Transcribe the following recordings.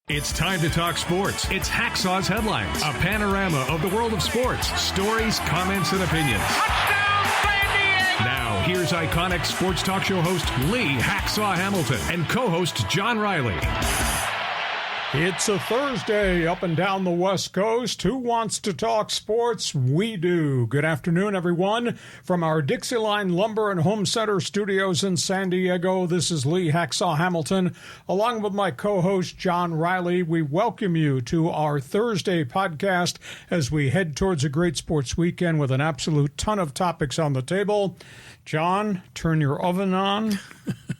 It's time to talk sports. It's Hacksaw's Headlines, a panorama of the world of sports, stories, comments, and opinions. Touchdown, San Diego! Now, here's iconic sports talk show host Lee Hacksaw Hamilton and co-host John Riley. It's a Thursday up and down the West Coast. Who wants to talk sports? We do. Good afternoon, everyone. From our Dixieline Lumber and Home Center studios in San Diego, this is Lee Hacksaw Hamilton. Along with my co-host John Riley, we welcome you to our Thursday podcast as we head towards a great sports weekend with an absolute ton of topics on the table. John, turn your oven on,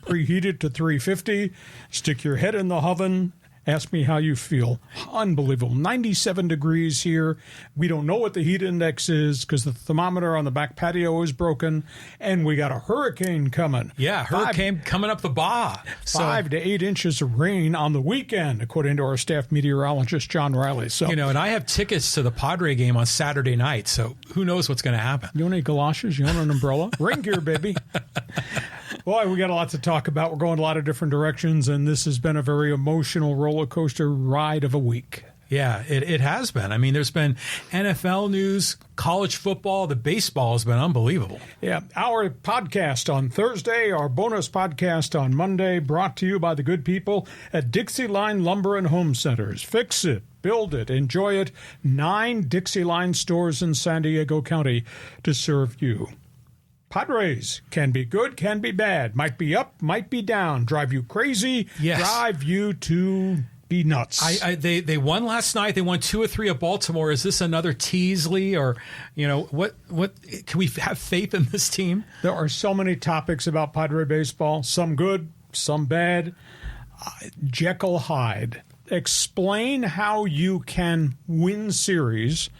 preheat it to 350, stick your head in the oven. Ask me how you feel. Unbelievable. 97 degrees here. We don't know what the heat index is because the thermometer on the back patio is broken, and we got a hurricane coming. Yeah, hurricane coming up the Baja. 5 to 8 inches of rain on the weekend, according to our staff meteorologist, John Riley. So, and I have tickets to the Padres game on Saturday night, so who knows what's going to happen. You want any galoshes? You want an umbrella? Rain gear, baby. Boy, we got a lot to talk about. We're going a lot of different directions, and this has been a very emotional roller coaster ride of a week. Yeah, it has been. I mean, there's been NFL news, college football, the baseball has been unbelievable. Yeah, our podcast on Thursday, our bonus podcast on Monday, brought to you by the good people at Dixieline Lumber and Home Centers. Fix it, build it, enjoy it. 9 Dixieline stores in San Diego County to serve you. Padres can be good, can be bad, might be up, might be down, drive you crazy, yes. Drive you to be nuts. They won last night. They won 2 or 3 at Baltimore. Is this another Teasley or, what can we have faith in this team? There are so many topics about Padre baseball, some good, some bad. Jekyll Hyde. Explain how you can win series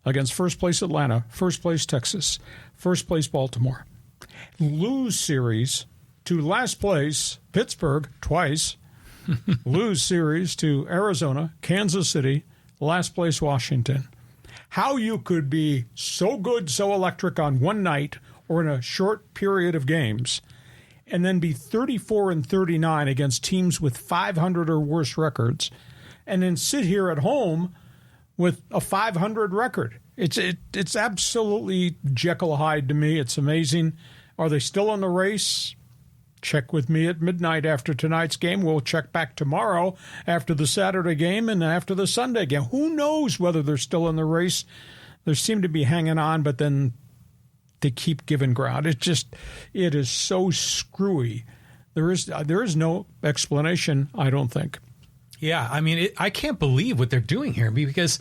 against first place Atlanta, first place Texas, first place Baltimore. Lose series to last place Pittsburgh twice. Lose series to Arizona, Kansas City, last place Washington. How you could be so good, so electric on one night or in a short period of games and then be 34-39 against teams with 500 or worse records and then sit here at home with a 500 record. It's absolutely Jekyll Hyde to me. It's amazing. Are they still in the race? Check with me at midnight after tonight's game. We'll check back tomorrow after the Saturday game and after the Sunday game. Who knows whether they're still in the race? They seem to be hanging on, but then they keep giving ground. It is so screwy. There is no explanation, I don't think. Yeah, I mean, I can't believe what they're doing here because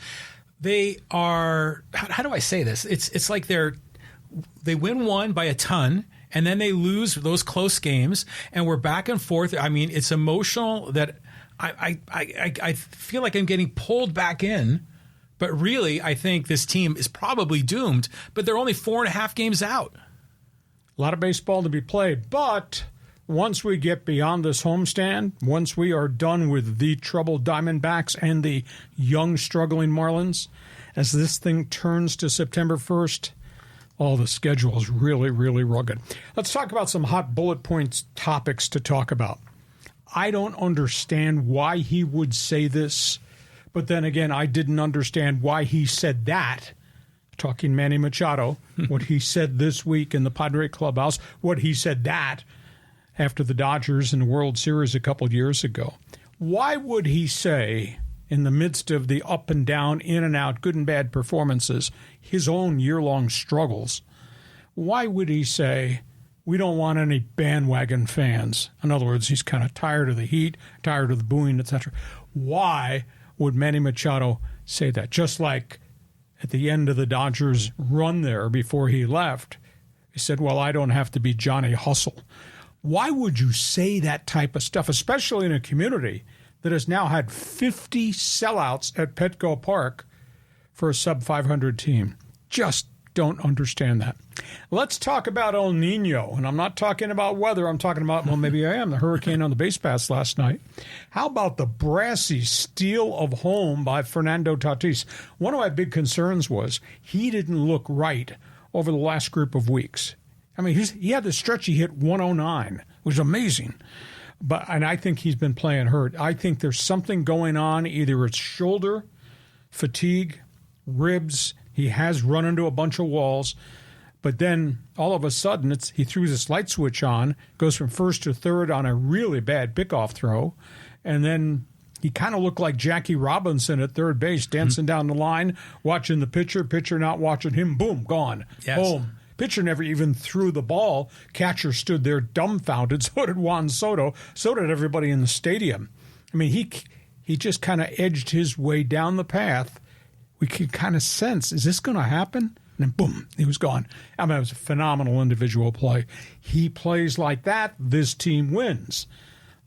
they are. How do I say this? It's like they win one by a ton, and then they lose those close games, and we're back and forth. I mean, it's emotional that I feel like I'm getting pulled back in, but really, I think this team is probably doomed. But they're only 4.5 games out. A lot of baseball to be played, but once we get beyond this homestand, once we are done with the troubled Diamondbacks and the young, struggling Marlins, as this thing turns to September 1st, the schedule is really, really rugged. Let's talk about some hot bullet points topics to talk about. I don't understand why he would say this, but then again, I didn't understand why he said that. Talking Manny Machado, what he said this week in the Padre clubhouse, what he said that after the Dodgers in the World Series a couple years ago. Why would he say, in the midst of the up and down, in and out, good and bad performances, his own year-long struggles, why would he say, we don't want any bandwagon fans? In other words, he's kind of tired of the heat, tired of the booing, etc. Why would Manny Machado say that? Just like at the end of the Dodgers' run there before he left, he said, well, I don't have to be Johnny Hustle. Why would you say that type of stuff, especially in a community that has now had 50 sellouts at Petco Park for a sub-500 team? Just don't understand that. Let's talk about El Nino, and I'm not talking about weather. I'm talking about, well, maybe I am, the hurricane on the base paths last night. How about the brassy steal of home by Fernando Tatis? One of my big concerns was he didn't look right over the last group of weeks. I mean, he had the stretch he hit 109, which was amazing. and I think he's been playing hurt. I think there's something going on. Either it's shoulder, fatigue, ribs. He has run into a bunch of walls. But then all of a sudden, he threw this light switch on, goes from first to third on a really bad pickoff throw, and then he kind of looked like Jackie Robinson at third base, dancing down the line, watching the pitcher not watching him. Boom, gone. Yes. Boom. Pitcher never even threw the ball. Catcher stood there dumbfounded. So did Juan Soto. So did everybody in the stadium. I mean, he just kind of edged his way down the path. We could kind of sense, is this going to happen? And then boom, he was gone. I mean, it was a phenomenal individual play. He plays like that, this team wins.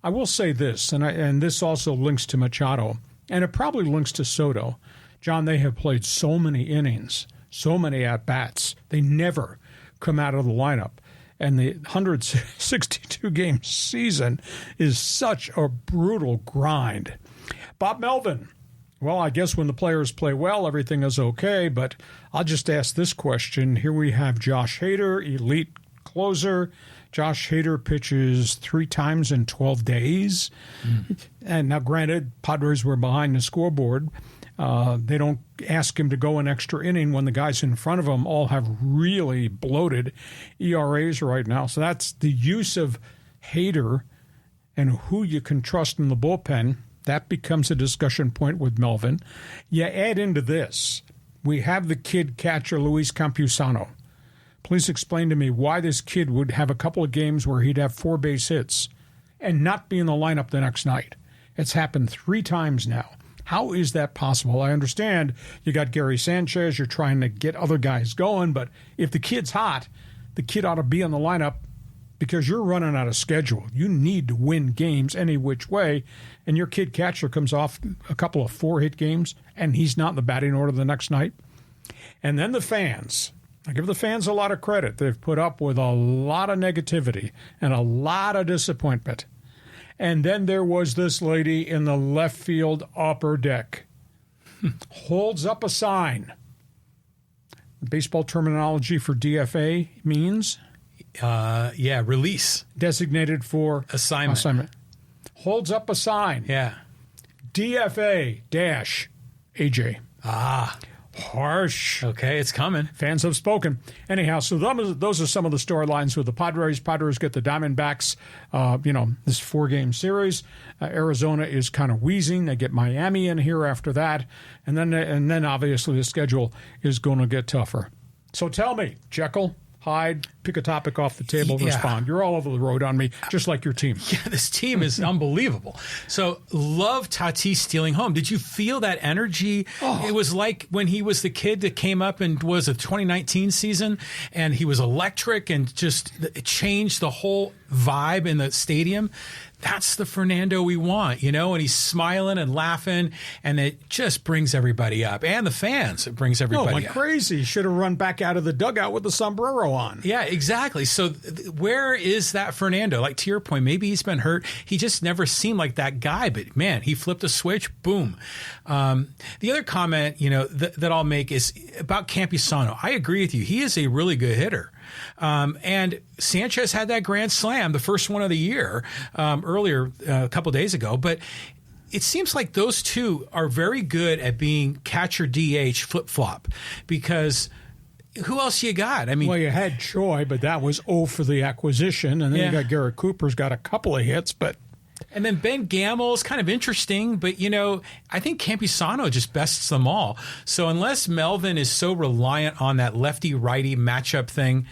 I will say this, and this also links to Machado, and it probably links to Soto. John, they have played so many innings, so many at-bats. They never come out of the lineup. And the 162-game season is such a brutal grind. Bob Melvin. Well, I guess when the players play well, everything is okay, but I'll just ask this question. Here we have Josh Hader, elite closer. Josh Hader pitches 3 times in 12 days. And now, granted, Padres were behind the scoreboard. They don't ask him to go an extra inning when the guys in front of him all have really bloated ERAs right now. So that's the use of Hader and who you can trust in the bullpen. That becomes a discussion point with Melvin. You add into this, we have the kid catcher Luis Campusano. Please explain to me why this kid would have a couple of games where he'd have 4 base hits and not be in the lineup the next night. It's happened 3 times now. How is that possible? I understand you got Gary Sanchez, you're trying to get other guys going, but if the kid's hot, the kid ought to be in the lineup because you're running out of schedule. You need to win games any which way, and your kid catcher comes off a couple of 4-hit games, and he's not in the batting order the next night. And then the fans. I give the fans a lot of credit. They've put up with a lot of negativity and a lot of disappointment. And then there was this lady in the left field upper deck. Holds up a sign. Baseball terminology for DFA means? Release. Designated for? Assignment. Holds up a sign. Yeah. DFA-AJ. Harsh. Okay, it's coming. Fans have spoken. Anyhow, so those are some of the storylines with the Padres. Padres get the Diamondbacks, this 4-game series. Arizona is kind of wheezing. They get Miami in here after that. And then obviously the schedule is going to get tougher. So tell me, Jekyll, Hyde, pick a topic off the table, respond. You're all over the road on me, just like your team. Yeah, this team is unbelievable. So, love TATIS stealing home. Did you feel that energy? Oh. It was like when he was the kid that came up and was a 2019 season, and he was electric and just it changed the whole vibe in the stadium. That's the Fernando we want, and he's smiling and laughing, and it just brings everybody up. And the fans, it brings everybody up. Crazy. He should have run back out of the dugout with the sombrero on. Yeah, exactly. So where is that Fernando? Like, to your point, maybe he's been hurt. He just never seemed like that guy, but man, he flipped a switch, boom. The other comment, that I'll make is about Campusano. I agree with you. He is a really good hitter. And Sanchez had that grand slam, the first one of the year, earlier, a couple of days ago. But it seems like those two are very good at being catcher DH flip-flop because who else you got? I mean, well, you had Choi, but that was for the acquisition. And then you got Garrett Cooper's got a couple of hits, but... And then Ben Gamble is kind of interesting, but, I think Campusano just bests them all. So unless Melvin is so reliant on that lefty-righty matchup thing,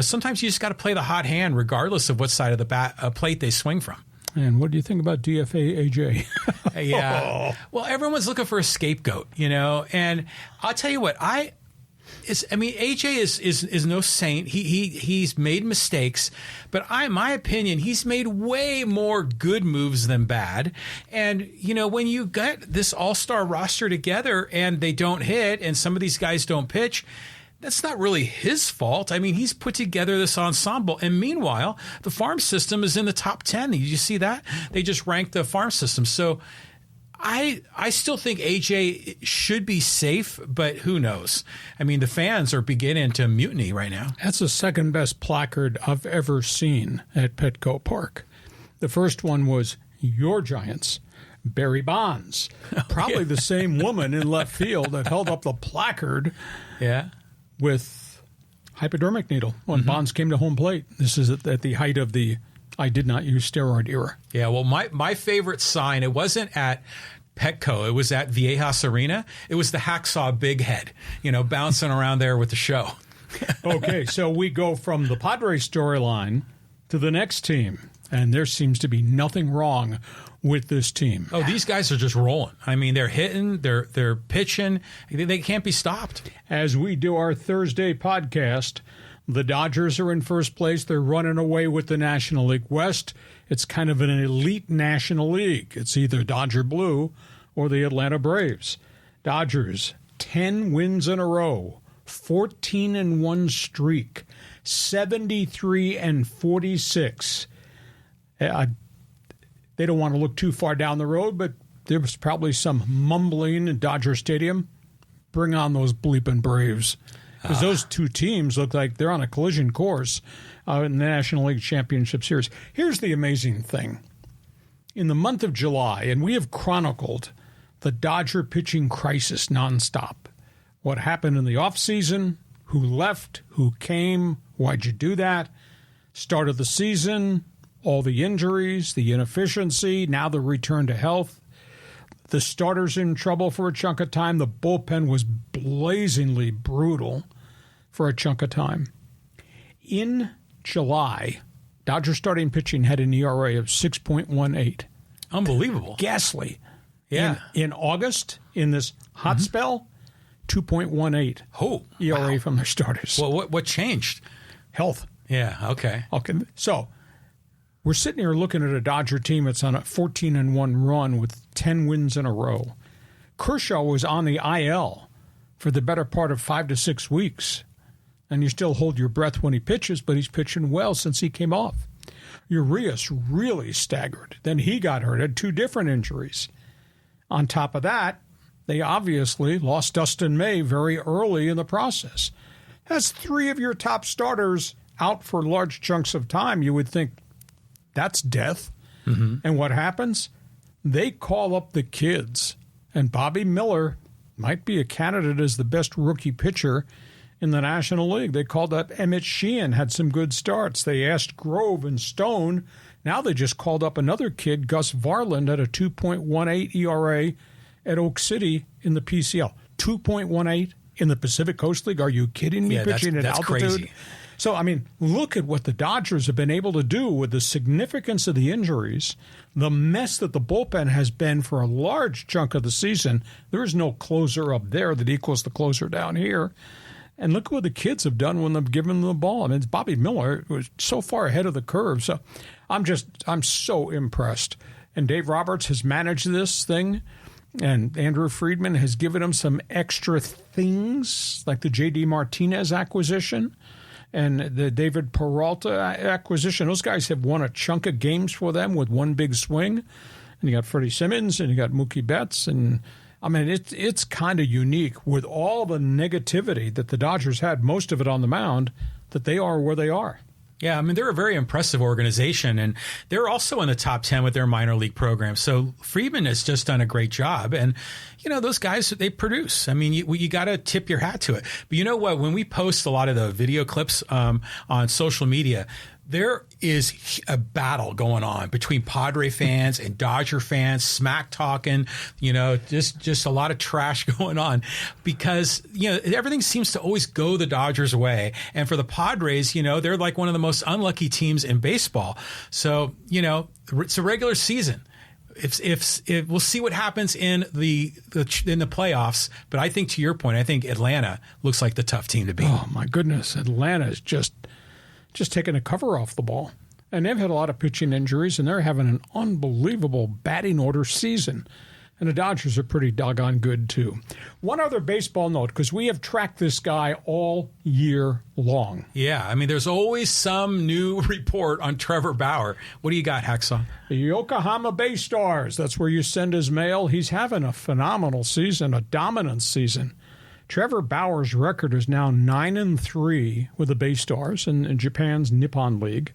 sometimes you just got to play the hot hand regardless of what side of the plate they swing from. And what do you think about DFA AJ? Yeah. Well, everyone's looking for a scapegoat, and I'll tell you what, AJ is no saint. He's made mistakes, but in my opinion, he's made way more good moves than bad. And when you get this all-star roster together and they don't hit, and some of these guys don't pitch, that's not really his fault. I mean, he's put together this ensemble, and meanwhile, the farm system is in the top 10. Did you see that? They just ranked the farm system. So I still think AJ should be safe, but who knows? I mean, the fans are beginning to mutiny right now. That's the second best placard I've ever seen at Petco Park. The first one was your Giants, Barry Bonds. Probably the same woman in left field that held up the placard with hypodermic needle when Bonds came to home plate. This is at the height of the I did not use steroid era. Yeah, well, my favorite sign, it wasn't at Petco. It was at Viejas Arena. It was the Hacksaw Big Head, bouncing around there with the show. Okay, so we go from the Padres storyline to the next team, and there seems to be nothing wrong with this team. Oh, these guys are just rolling. I mean, they're hitting, they're pitching. They can't be stopped. As we do our Thursday podcast, the Dodgers are in first place. They're running away with the National League West. It's kind of an elite National League. It's either Dodger Blue or the Atlanta Braves. Dodgers, 10 wins in a row, 14-1 streak, 73-46. They don't want to look too far down the road, but there was probably some mumbling in Dodger Stadium. Bring on those bleeping Braves. Because those two teams look like they're on a collision course in the National League Championship Series. Here's the amazing thing. In the month of July, and we have chronicled the Dodger pitching crisis nonstop. What happened in the offseason, who left, who came, why'd you do that, start of the season, all the injuries, the inefficiency, now the return to health. The starters in trouble for a chunk of time. The bullpen was blazingly brutal for a chunk of time. In July, Dodger starting pitching had an ERA of 6.18. Unbelievable. Ghastly. Yeah. In August, in this hot spell, 2.18 ERA from their starters. Well, what changed? Health. Yeah, okay. So we're sitting here looking at a Dodger team that's on a 14-1 run with 10 wins in a row. Kershaw was on the IL for the better part of 5 to 6 weeks. And you still hold your breath when he pitches, but he's pitching well since he came off. Urias really staggered. Then he got hurt, had 2 different injuries. On top of that, they obviously lost Dustin May very early in the process. That's 3 of your top starters out for large chunks of time. You would think that's death. And what happens? They call up the kids. And Bobby Miller might be a candidate as the best rookie pitcher in the National League. They called up Emmett Sheehan, had some good starts. They asked Grove and Stone. Now they just called up another kid, Gus Varland, at a 2.18 ERA at Oak City in the PCL. 2.18 in the Pacific Coast League? Are you kidding me? Yeah, pitching at that's altitude? crazy. So, I mean, look at what the Dodgers have been able to do with the significance of the injuries, the mess that the bullpen has been for a large chunk of the season. There is no closer up there that equals the closer down here. And look at what the kids have done when they've given them the ball. I mean, Bobby Miller was so far ahead of the curve. So I'm so impressed. And Dave Roberts has managed this thing. And Andrew Friedman has given him some extra things, like the J.D. Martinez acquisition and the David Peralta acquisition. Those guys have won a chunk of games for them with one big swing. And you got Freddie Simmons and you got Mookie Betts. And, I mean, it's kind of unique with all the negativity that the Dodgers had, most of it on the mound, that they are where they are. Yeah, I mean, they're a very impressive organization, and they're also in the top 10 with their minor league program. So Friedman has just done a great job. And, you know, those guys, they produce. I mean, you got to tip your hat to it. But you know what? When we post a lot of the video clips on social media, there is a battle going on between Padre fans and Dodger fans, smack talking, you know, just a lot of trash going on because, you know, everything seems to always go the Dodgers' way. And for the Padres, you know, they're like one of the most unlucky teams in baseball. So, you know, it's a regular season. If we'll see what happens in the playoffs, but I think to your point, I think Atlanta looks like the tough team to beat. Oh my goodness, Atlanta is just taking a cover off the ball. And they've had a lot of pitching injuries, and they're having an unbelievable batting order season. And the Dodgers are pretty doggone good, too. One other baseball note, because we have tracked this guy all year long. Yeah, I mean, there's always some new report on Trevor Bauer. What do you got, Hacksaw? The Yokohama Bay Stars, that's where you send his mail. He's having a phenomenal season, a dominant season. Trevor Bauer's record is now 9-3 with the Bay Stars in Japan's Nippon League.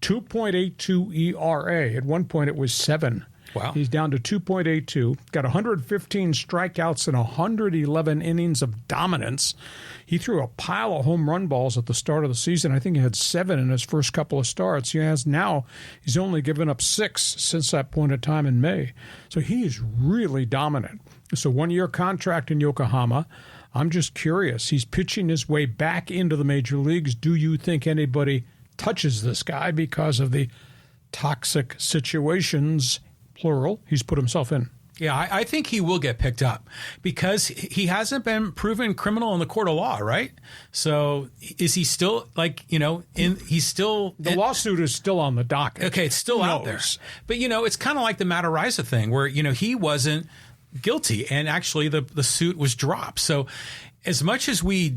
2.82 ERA. At one point, it was 7. Wow. He's down to 2.82. Got 115 strikeouts and 111 innings of dominance. He threw a pile of home run balls at the start of the season. I think he had 7 in his first couple of starts. He's only given up 6 since that point of time in May. So he is really dominant. It's a 1-year contract in Yokohama. I'm just curious. He's pitching his way back into the major leagues. Do you think anybody touches this guy because of the toxic situations, plural, he's put himself in? Yeah, I think he will get picked up because he hasn't been proven criminal in the court of law, right? So is he still he's still... The lawsuit is still on the docket. Okay, it's still out there. But, it's kind of like the Matarrisa thing where, he wasn't guilty and actually the suit was dropped. So as much as we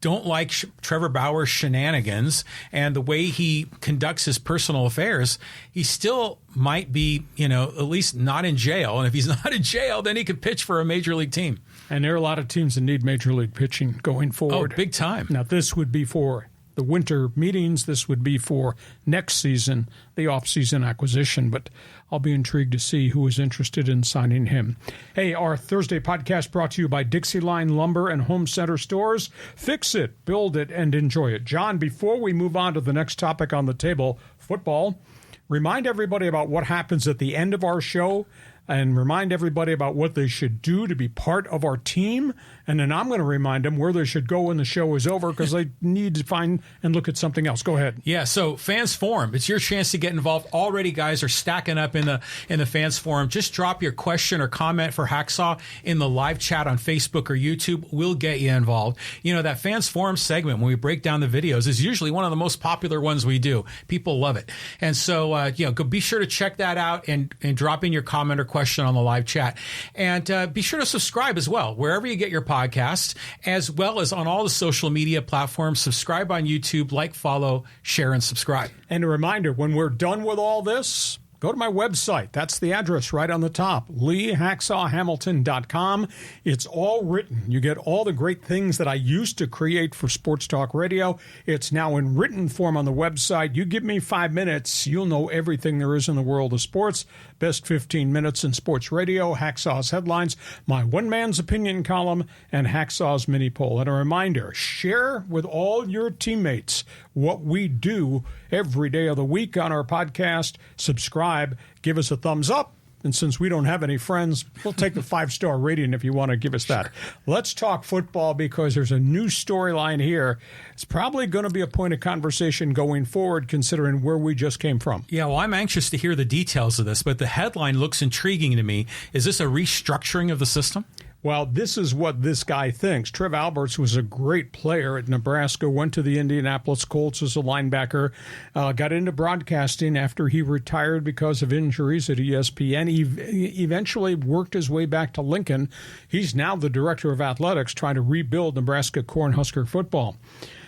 don't like Trevor Bauer's shenanigans and the way he conducts his personal affairs, he still might be, at least not in jail. And if he's not in jail, then he could pitch for a major league team. And there are a lot of teams that need major league pitching going forward. Oh, big time. Now, this would be for the winter meetings. This would be for next season, the off-season acquisition. But I'll be intrigued to see who is interested in signing him. Hey, our Thursday podcast brought to you by Dixie Line Lumber and Home Center Stores. Fix it, build it, and enjoy it. John, before we move on to the next topic on the table, football, remind everybody about what happens at the end of our show and remind everybody about what they should do to be part of our team. And then I'm going to remind them where they should go when the show is over because they need to find and look at something else. Go ahead. Yeah, so Fans Forum, it's your chance to get involved. Already, guys are stacking up in the Fans Forum. Just drop your question or comment for Hacksaw in the live chat on Facebook or YouTube. We'll get you involved. That Fans Forum segment, when we break down the videos, is usually one of the most popular ones we do. People love it. And so, be sure to check that out and drop in your comment or question on the live chat. And be sure to subscribe as well, wherever you get your podcast, as well as on all the social media platforms. Subscribe on YouTube, follow, share, and subscribe. And a reminder, when we're done with all this, go to my website. That's the address right on the top, LeeHacksawHamilton.com. It's all written. You get all the great things that I used to create for Sports Talk Radio. It's now in written form on the website. You give me 5 minutes, you'll know everything there is in the world of sports. Best 15 minutes in sports radio, Hacksaw's headlines, my one man's opinion column, and Hacksaw's mini poll. And a reminder, share with all your teammates what we do every day of the week on our podcast. Subscribe, give us a thumbs up. And since we don't have any friends, we'll take the 5-star rating if you want to give us that. Let's talk football because there's a new storyline here. It's probably going to be a point of conversation going forward considering where we just came from. Yeah, well, I'm anxious to hear the details of this, but the headline looks intriguing to me. Is this a restructuring of the system? Well, this is what this guy thinks. Trev Alberts was a great player at Nebraska, went to the Indianapolis Colts as a linebacker, got into broadcasting after he retired because of injuries at ESPN. He eventually worked his way back to Lincoln. He's now the director of athletics trying to rebuild Nebraska Cornhusker football.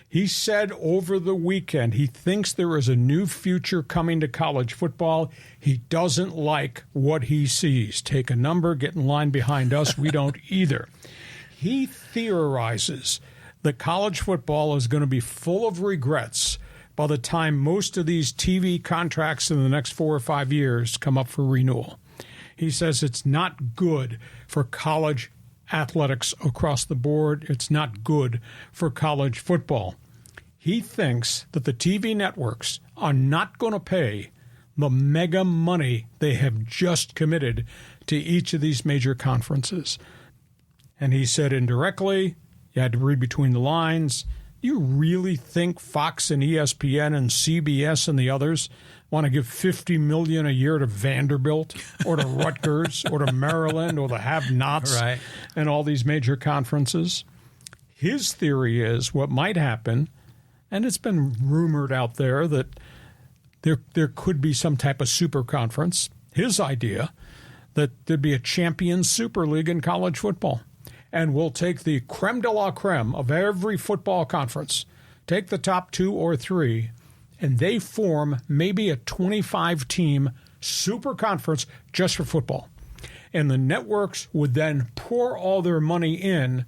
He said over the weekend he thinks there is a new future coming to college football. He doesn't like what he sees. Take a number, get in line behind us. We don't either. He theorizes that college football is going to be full of regrets by the time most of these TV contracts in the next 4 or 5 years come up for renewal. He says it's not good for college athletics across the board. It's not good for college football. He thinks that the TV networks are not going to pay the mega money they have just committed to each of these major conferences. And he said indirectly, you had to read between the lines, you really think Fox and ESPN and CBS and the others want to give $50 million a year to Vanderbilt or to Rutgers or to Maryland or the have-nots and all these major conferences? His theory is what might happen, and it's been rumored out there that there could be some type of super conference. His idea that there'd be a champion super league in college football, and we'll take the creme de la creme of every football conference, take the top 2 or 3, and they form maybe a 25-team super conference just for football. And the networks would then pour all their money in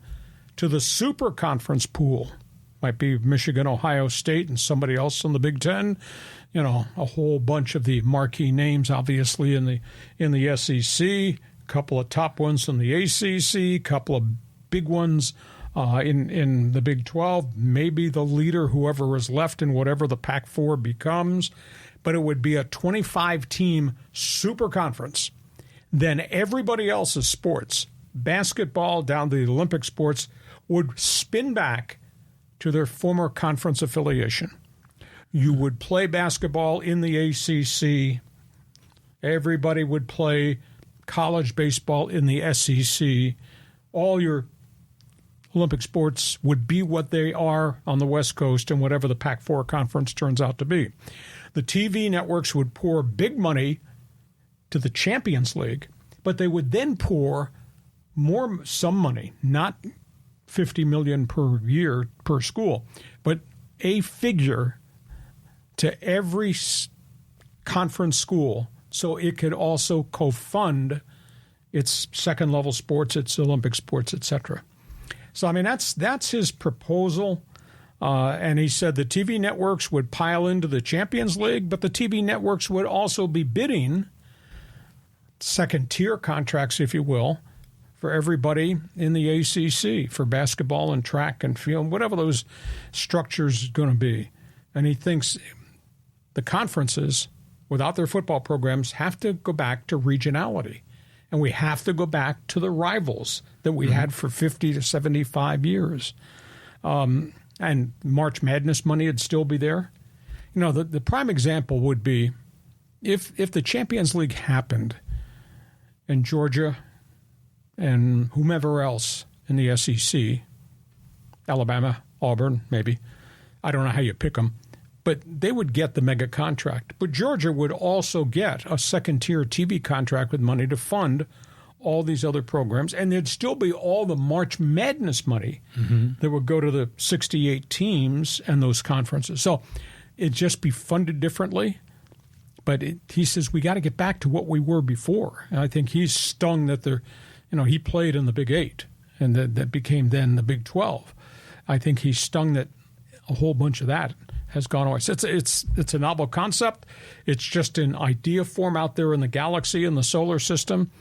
to the super conference pool Might be Michigan, Ohio State, and somebody else in the Big Ten. You know, a whole bunch of the marquee names, obviously, in the SEC. A couple of top ones in the ACC. A couple of big ones in the Big 12. Maybe the leader, whoever is left in whatever the Pac-4 becomes. But it would be a 25-team super conference. Then everybody else's sports, basketball down to the Olympic sports, would spin back to their former conference affiliation. You would play basketball in the ACC. Everybody would play college baseball in the SEC. All your Olympic sports would be what they are on the West Coast and whatever the Pac-4 conference turns out to be. The TV networks would pour big money to the Champions League, but they would then pour some money, not $50 million per year per school, but a figure to every conference school so it could also co-fund its second-level sports, its Olympic sports, etc. So, I mean, that's his proposal. And he said the TV networks would pile into the Champions League, but the TV networks would also be bidding second-tier contracts, if you will, for everybody in the ACC, for basketball and track and field, whatever those structures are going to be. And he thinks the conferences, without their football programs, have to go back to regionality. And we have to go back to the rivals that we had for 50 to 75 years. And March Madness money would still be there. You know, the prime example would be if the Champions League happened and Georgia and whomever else in the SEC, Alabama, Auburn, maybe. I don't know how you pick them. But they would get the mega contract. But Georgia would also get a second-tier TV contract with money to fund all these other programs. And there'd still be all the March Madness money that would go to the 68 teams and those conferences. So it'd just be funded differently. But he says we got to get back to what we were before. And I think he's stung that he played in the Big 8, and that became then the Big 12. I think he's stung that a whole bunch of that has gone away. So it's a novel concept. It's just an idea form out there in the galaxy, in the solar system.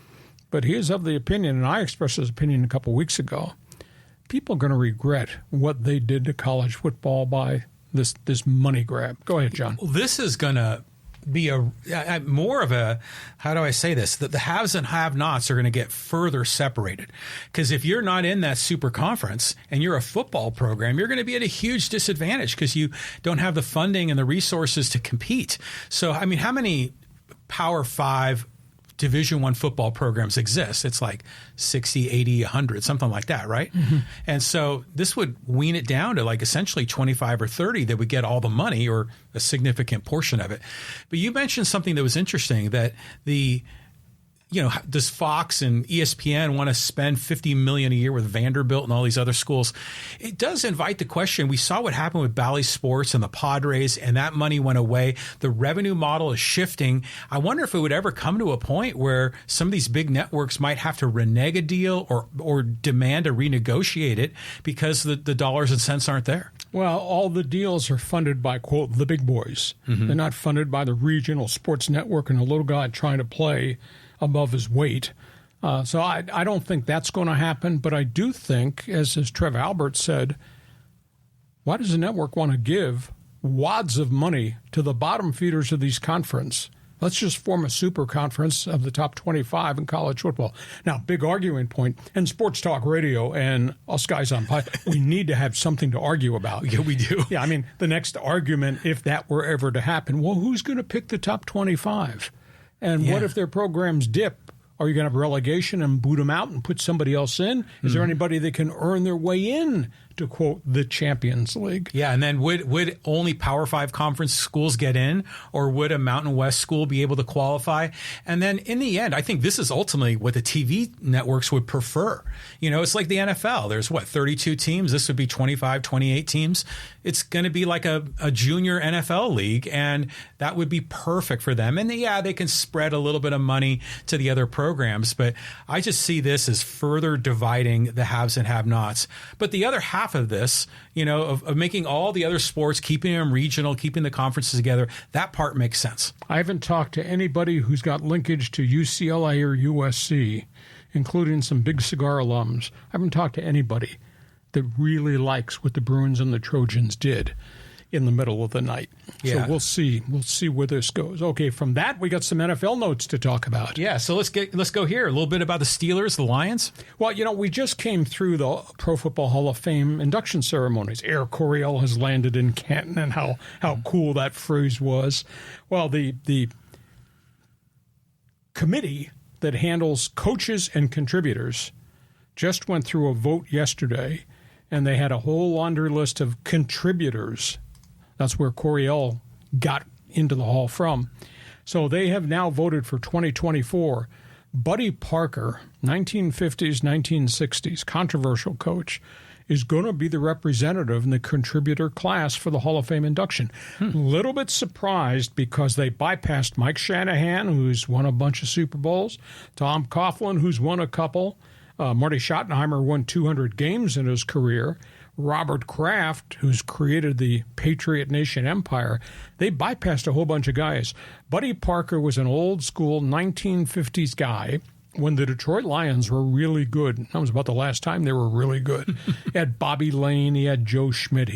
But he is of the opinion, and I expressed his opinion a couple weeks ago, people are going to regret what they did to college football by this money grab. Go ahead, John. Well, this is going to be more of a, how do I say this? That the haves and have-nots are going to get further separated. Because if you're not in that super conference and you're a football program, you're going to be at a huge disadvantage because you don't have the funding and the resources to compete. So, I mean, how many Power 5 Division I football programs exist? It's like 60, 80, 100, something like that, right? Mm-hmm. And so this would wean it down to like essentially 25 or 30 that would get all the money or a significant portion of it. But you mentioned something that was interesting, that does Fox and ESPN want to spend $50 million a year with Vanderbilt and all these other schools? It does invite the question. We saw what happened with Bally Sports and the Padres, and that money went away. The revenue model is shifting. I wonder if it would ever come to a point where some of these big networks might have to renege a deal or demand to renegotiate it because the dollars and cents aren't there. Well, all the deals are funded by, quote, the big boys. Mm-hmm. They're not funded by the regional sports network and a little guy trying to play above his weight. So I don't think that's going to happen. But I do think, as Trevor Albert said, why does the network want to give wads of money to the bottom feeders of these conferences? Let's just form a super conference of the top 25 in college football. Now, big arguing point, and sports talk radio and us guys on pie, we need to have something to argue about. Yeah, we do. Yeah, I mean, the next argument, if that were ever to happen, well, who's going to pick the top 25? And what if their programs dip? Are you going to have relegation and boot them out and put somebody else in? Is there anybody that can earn their way in to, quote, the Champions League? Yeah, and then would only Power 5 conference schools get in, or would a Mountain West school be able to qualify? And then in the end, I think this is ultimately what the TV networks would prefer. You know, it's like the NFL. There's, 32 teams? This would be 25, 28 teams. It's going to be like a junior NFL league, and that would be perfect for them. And they can spread a little bit of money to the other programs, but I just see this as further dividing the haves and have-nots. But the other half half of this, of making all the other sports, keeping them regional, keeping the conferences together, that part makes sense. I haven't talked to anybody who's got linkage to UCLA or USC, including some big cigar alums. I haven't talked to anybody that really likes what the Bruins and the Trojans did in the middle of the night. Yeah. So we'll see. We'll see where this goes. Okay, from that, we got some NFL notes to talk about. Yeah, so let's go here. A little bit about the Steelers, the Lions. Well, we just came through the Pro Football Hall of Fame induction ceremonies. Eric Coryell has landed in Canton, and how cool that phrase was. Well, the committee that handles coaches and contributors just went through a vote yesterday, and they had a whole laundry list of contributors. That's where Coryell got into the hall from. So they have now voted for 2024. Buddy Parker, 1950s, 1960s, controversial coach, is going to be the representative in the contributor class for the Hall of Fame induction. A little bit surprised because they bypassed Mike Shanahan, who's won a bunch of Super Bowls, Tom Coughlin, who's won a couple, Marty Schottenheimer won 200 games in his career, Robert Kraft, who's created the Patriot Nation Empire. They bypassed a whole bunch of guys. Buddy Parker was an old-school 1950s guy when the Detroit Lions were really good. That was about the last time they were really good. He had Bobby Lane. He had Joe Schmidt.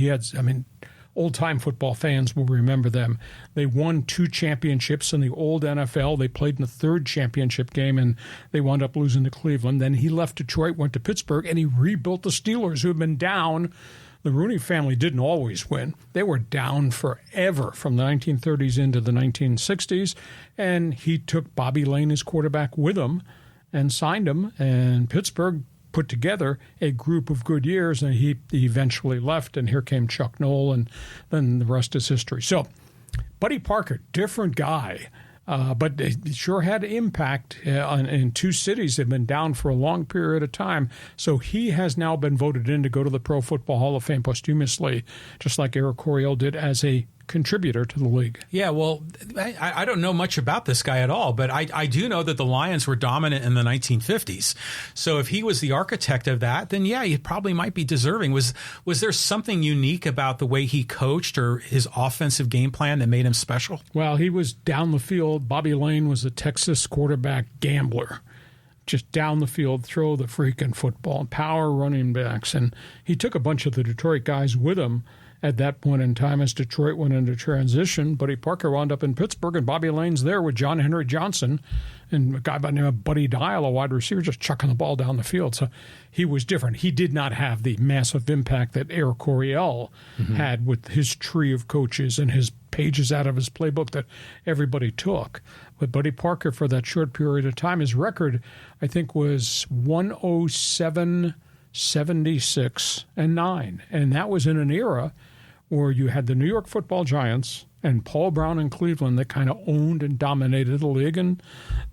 Old-time football fans will remember them. They won 2 championships in the old NFL. They played in the 3rd championship game, and they wound up losing to Cleveland. Then he left Detroit, went to Pittsburgh, and he rebuilt the Steelers, who had been down. The Rooney family didn't always win. They were down forever from the 1930s into the 1960s, and he took Bobby Lane, his quarterback, with him and signed him, and Pittsburgh put together a group of good years, and he eventually left, and here came Chuck Noll, and then the rest is history. So Buddy Parker, different guy, but it sure had impact in 2 cities that have been down for a long period of time. So he has now been voted in to go to the Pro Football Hall of Fame posthumously, just like Eric Coryell did as a contributor to the league. Yeah, well, I don't know much about this guy at all, but I do know that the Lions were dominant in the 1950s. So if he was the architect of that, then yeah, he probably might be deserving. Was there something unique about the way he coached or his offensive game plan that made him special? Well, he was down the field. Bobby Lane was a Texas quarterback gambler. Just down the field, throw the freaking football, power running backs. And he took a bunch of the Detroit guys with him at that point in time as Detroit went into transition. Buddy Parker wound up in Pittsburgh, and Bobby Lane's there with John Henry Johnson and a guy by the name of Buddy Dial, a wide receiver, just chucking the ball down the field. So he was different. He did not have the massive impact that Eric Coryell had with his tree of coaches and his pages out of his playbook that everybody took. But Buddy Parker, for that short period of time, his record, I think, was 107, 76, and 9. And that was in an era where you had the New York Football Giants and Paul Brown in Cleveland that kind of owned and dominated the league, and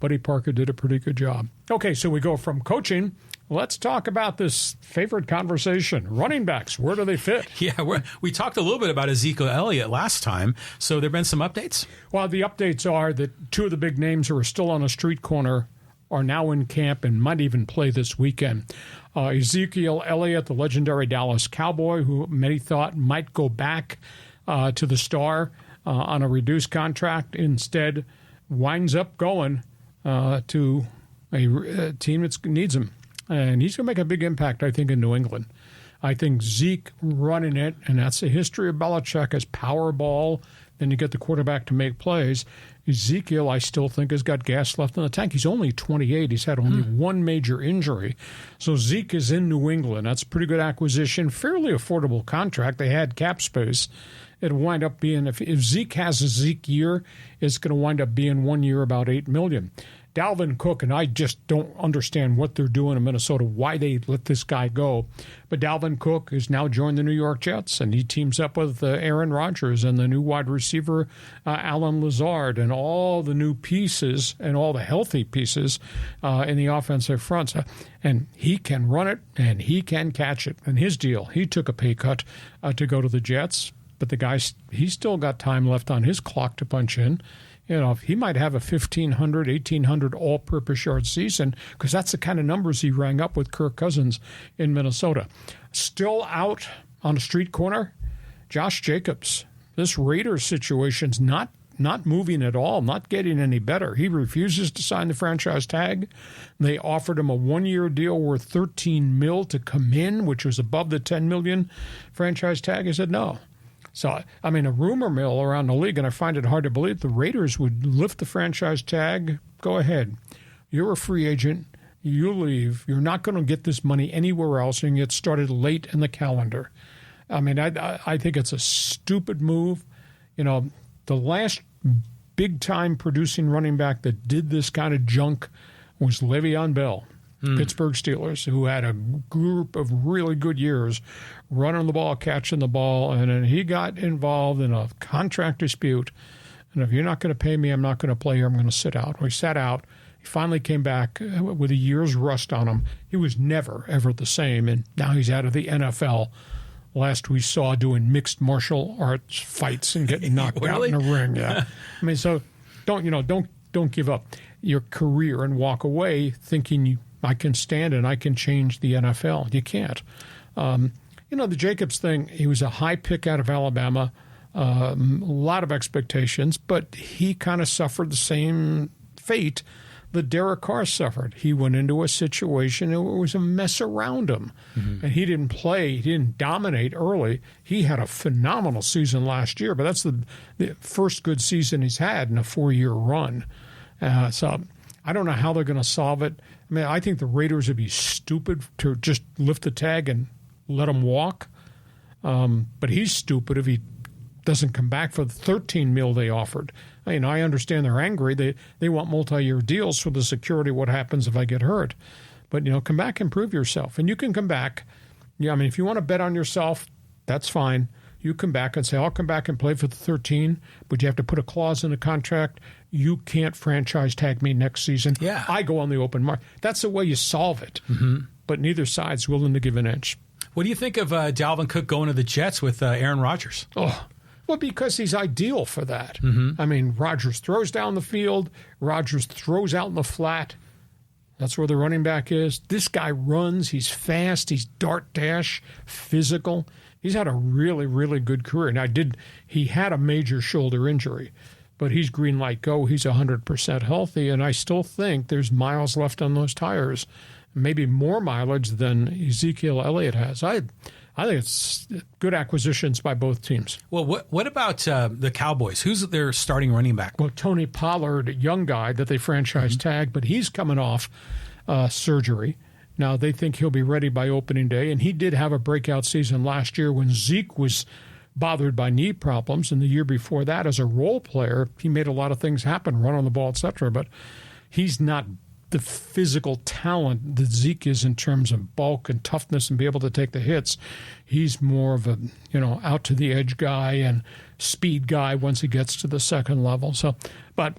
Buddy Parker did a pretty good job. Okay, so we go from coaching. Let's talk about this favorite conversation. Running backs, where do they fit? Yeah, we talked a little bit about Ezekiel Elliott last time, so there have been some updates? Well, the updates are that 2 of the big names who are still on a street corner are now in camp and might even play this weekend. Ezekiel Elliott, the legendary Dallas Cowboy, who many thought might go back to the Star on a reduced contract, instead winds up going to a team that needs him. And he's going to make a big impact, I think, in New England. I think Zeke running it, and that's the history of Belichick, as power ball. Then you get the quarterback to make plays. Ezekiel, I still think, has got gas left in the tank. He's only 28. He's had only one major injury. So Zeke is in New England. That's a pretty good acquisition. Fairly affordable contract. They had cap space. It'll wind up being, if Zeke has a Zeke year, it's going to wind up being 1 year about $8 million. Dalvin Cook, and I just don't understand what they're doing in Minnesota, why they let this guy go. But Dalvin Cook has now joined the New York Jets, and he teams up with Aaron Rodgers and the new wide receiver, Alan Lazard, and all the new pieces and all the healthy pieces in the offensive front. And he can run it, and he can catch it. And his deal, he took a pay cut to go to the Jets, but the guy, he's still got time left on his clock to punch in. He might have a 1,500, 1,800 all-purpose yard season because that's the kind of numbers he rang up with Kirk Cousins in Minnesota. Still out on the street corner, Josh Jacobs. This Raiders situation's not moving at all, not getting any better. He refuses to sign the franchise tag. They offered him a one-year deal worth $13 million to come in, which was above the $10 million franchise tag. He said no. So, I mean, a rumor mill around the league, and I find it hard to believe the Raiders would lift the franchise tag. Go ahead. You're a free agent. You leave. You're not going to get this money anywhere else, and get started late in the calendar. I mean, I think it's a stupid move. The last big-time producing running back that did this kind of junk was Le'Veon Bell, Pittsburgh Steelers, who had a group of really good years running the ball, catching the ball, and then he got involved in a contract dispute. And if you're not going to pay me, I'm not going to play here. I'm going to sit out. Well, he sat out. He finally came back with a year's rust on him. He was never, ever the same, and now he's out of the NFL. Last we saw doing mixed martial arts fights and getting knocked out in a ring. Yeah, I mean, so don't give up your career and walk away thinking I can stand and I can change the NFL. You can't. The Jacobs thing. He was a high pick out of Alabama. A lot of expectations, but he kind of suffered the same fate that Derek Carr suffered. He went into a situation, it was a mess around him. Mm-hmm. And he didn't play, he didn't dominate early. He had a phenomenal season last year, but that's the first good season he's had in a 4-year run. So I don't know how they're going to solve it. I mean, I think the Raiders would be stupid to just lift the tag and let him walk. But he's stupid if he doesn't come back for the $13 million they offered. I understand they're angry. They want multi-year deals for the security. What happens if I get hurt? But, come back and prove yourself. And you can come back. Yeah, I mean, if you want to bet on yourself, that's fine. You come back and say, I'll come back and play for the 13, but you have to put a clause in the contract. You can't franchise tag me next season. Yeah. I go on the open market. That's the way you solve it. Mm-hmm. But neither side's willing to give an inch. What do you think of Dalvin Cook going to the Jets with Aaron Rodgers? Oh, well, because he's ideal for that. Mm-hmm. I mean, Rodgers throws down the field. Rodgers throws out in the flat. That's where the running back is. This guy runs. He's fast. He's dart dash, physical. He's had a really, really good career. Now, he had a major shoulder injury, but he's green light go. He's 100% healthy, and I still think there's miles left on those tires, maybe more mileage than Ezekiel Elliott has. I think it's good acquisitions by both teams. Well, what about the Cowboys? Who's their starting running back? Well, Tony Pollard, a young guy that they franchise tagged, but he's coming off surgery. Now, they think he'll be ready by opening day, and he did have a breakout season last year when Zeke was bothered by knee problems, and the year before that as a role player, he made a lot of things happen, run on the ball, etc., but he's not the physical talent that Zeke is in terms of bulk and toughness and be able to take the hits. He's more of a, out to the edge guy and speed guy once he gets to the second level. So, but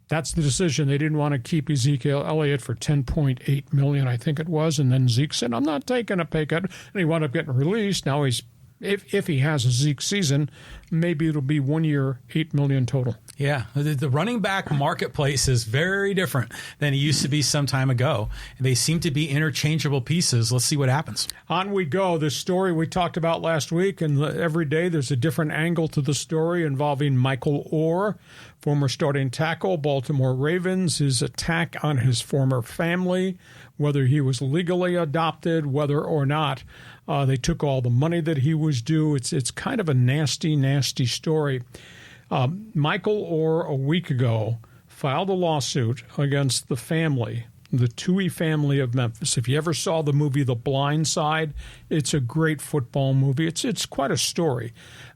that's the decision. They didn't want to keep Ezekiel Elliott for $10.8 million, I think it was. And then Zeke said, I'm not taking a pay cut. And he wound up getting released. Now he's, if he has a Zeke season, maybe it'll be 1 year, $8 million total. Yeah, the running back marketplace is very different than it used to be some time ago. They seem to be interchangeable pieces. Let's see what happens. On we go. The story we talked about last week, and every day there's a different angle to the story involving Michael Orr, former starting tackle, Baltimore Ravens, his attack on his former family, whether he was legally adopted, whether or not they took all the money that he was due. It's kind of a nasty, nasty story. Michael Orr, a week ago, filed a lawsuit against the family, the Toohey family of Memphis. If you ever saw the movie The Blind Side, it's a great football movie. It's quite a story.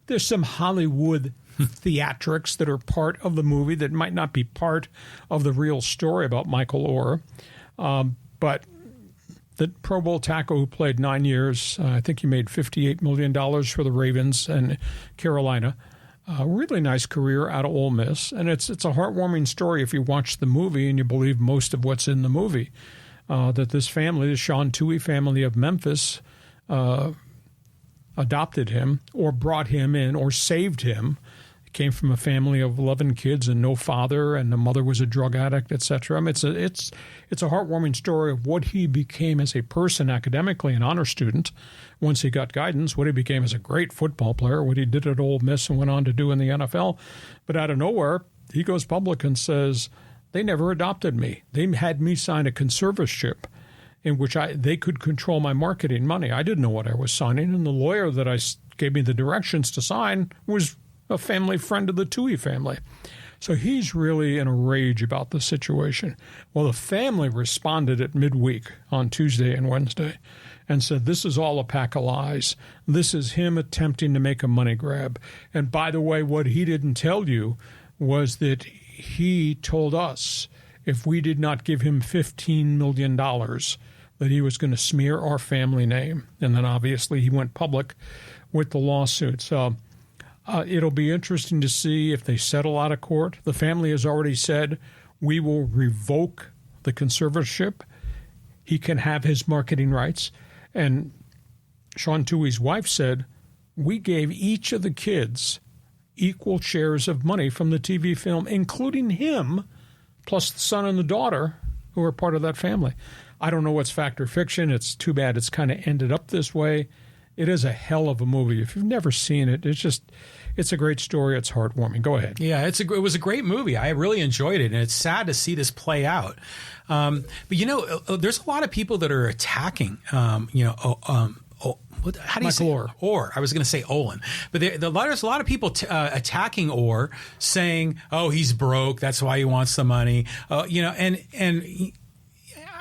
There's some Hollywood theatrics that are part of the movie that might not be part of the real story about Michael Orr. But the Pro Bowl tackle who played 9 years, I think he made $58 million for the Ravens and Carolina. A really nice career out of Ole Miss, and it's a heartwarming story if you watch the movie and you believe most of what's in the movie. That this family, the Sean Toohey family of Memphis, adopted him or brought him in or saved him. came from a family of 11 kids and no father, and the mother was a drug addict, etc. I mean, it's a heartwarming story of what he became as a person academically, an honor student, once he got guidance, what he became as a great football player, what he did at Ole Miss and went on to do in the NFL. But out of nowhere, he goes public and says, they never adopted me. They had me sign a conservatorship in which they could control my marketing money. I didn't know what I was signing, and the lawyer that gave me the directions to sign was a family friend of the Tui family. So he's really in a rage about the situation. Well, the family responded at midweek on Tuesday and Wednesday and said, this is all a pack of lies. This is him attempting to make a money grab. And by the way, what he didn't tell you was that he told us if we did not give him $15 million, that he was going to smear our family name. And then obviously he went public with the lawsuit. So it'll be interesting to see if they settle out of court. The family has already said, we will revoke the conservatorship. He can have his marketing rights. And Sean Tui's wife said, we gave each of the kids equal shares of money from the TV film, including him, plus the son and the daughter who are part of that family. I don't know what's fact or fiction. It's too bad it's kind of ended up this way. It is a hell of a movie. If you've never seen it, it's a great story. It's heartwarming. Go ahead. Yeah, it was a great movie. I really enjoyed it, and it's sad to see this play out. But, there's a lot of people that are attacking, how do you say Orr? I was going to say Olin, but there's a lot of people attacking Orr, saying, "Oh, he's broke. That's why he wants the money."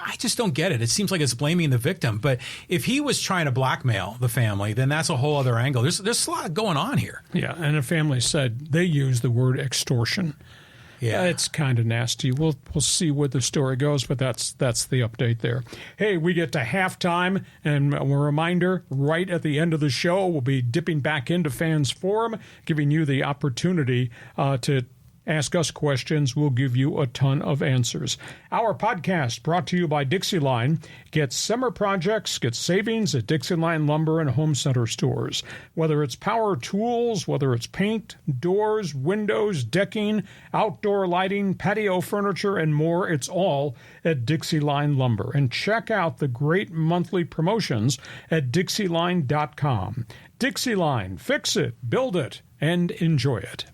I just don't get it. It seems like it's blaming the victim. But if he was trying to blackmail the family, then that's a whole other angle. There's a lot going on here. Yeah, and the family said they used the word extortion. Yeah, it's kind of nasty. We'll see where the story goes, but that's the update there. Hey, we get to halftime, and a reminder, right at the end of the show, we'll be dipping back into Fans Forum, giving you the opportunity to ask us questions. We'll give you a ton of answers. Our podcast brought to you by Dixie Line. Get summer projects, get savings at Dixie Line Lumber and Home Center stores. Whether it's power tools, whether it's paint, doors, windows, decking, outdoor lighting, patio furniture, and more, it's all at Dixie Line Lumber. And check out the great monthly promotions at DixieLine.com. Dixie Line, fix it, build it, and enjoy it.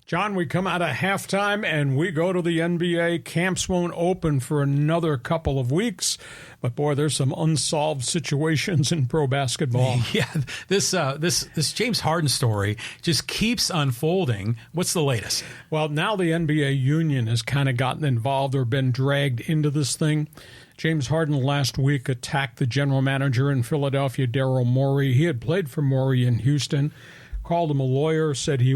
John, we come out of halftime and we go to the NBA. Camps won't open for another couple of weeks. But, boy, there's some unsolved situations in pro basketball. Yeah, this James Harden story just keeps unfolding. What's the latest? Well, now the NBA union has kind of gotten involved or been dragged into this thing. James Harden last week attacked the general manager in Philadelphia, Daryl Morey. He had played for Morey in Houston. Called him a liar, said he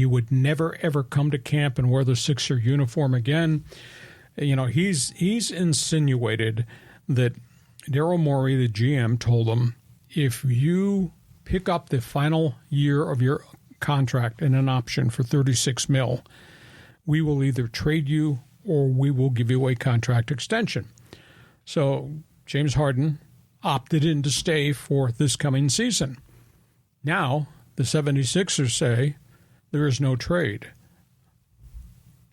would never, ever come to camp and wear the Sixer uniform again. You know, he's insinuated that Daryl Morey, the GM, told him, if you pick up the final year of your contract and an option for $36 million, we will either trade you or we will give you a contract extension. So James Harden opted in to stay for this coming season. Now, the 76ers say there is no trade.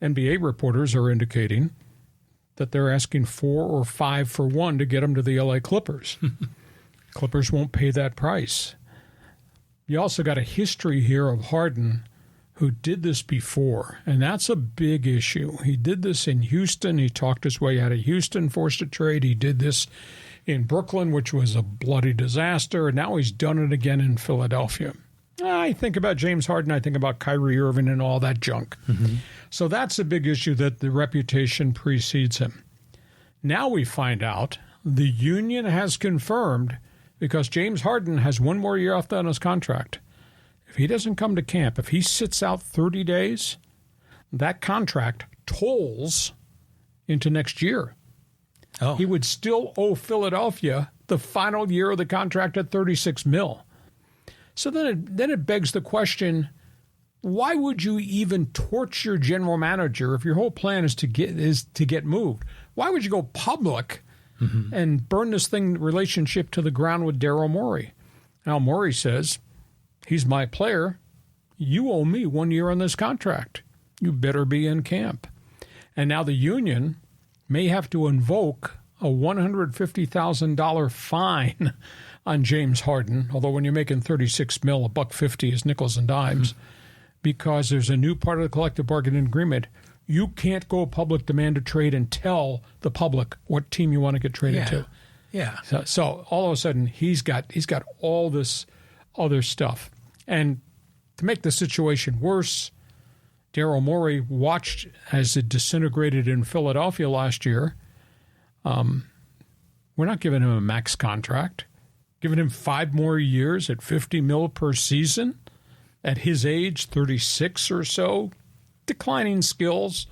NBA reporters are indicating that they're asking 4 or 5 for 1 to get him to the LA Clippers. Clippers won't pay that price. You also got a history here of Harden who did this before, and that's a big issue. He did this in Houston. He talked his way out of Houston, forced a trade. He did this in Brooklyn, which was a bloody disaster, and now he's done it again in Philadelphia. I think about James Harden, I think about Kyrie Irving and all that junk. Mm-hmm. So that's a big issue, that the reputation precedes him. Now we find out the union has confirmed, because James Harden has 1 more year left on his contract. If he doesn't come to camp, if he sits out 30 days, that contract tolls into next year. Oh. He would still owe Philadelphia the final year of the contract at $36 million. So then it begs the question, why would you even torch your general manager if your whole plan is to get moved? Why would you go public and burn this relationship to the ground with Daryl Morey? Now, Morey says, he's my player. you owe me 1 year on this contract. You better be in camp. And now the union may have to invoke a $150,000 fine on James Harden, although when you're making $36 million, $1.50 is nickels and dimes, because there's a new part of the collective bargaining agreement. You can't go public demand a trade and tell the public what team you want to get traded to. Yeah. So all of a sudden he's got all this other stuff. And to make the situation worse, Daryl Morey watched as it disintegrated in Philadelphia last year. We're not giving him a max contract, giving him 5 more years at $50 million per season at his age, 36 or so, declining skills.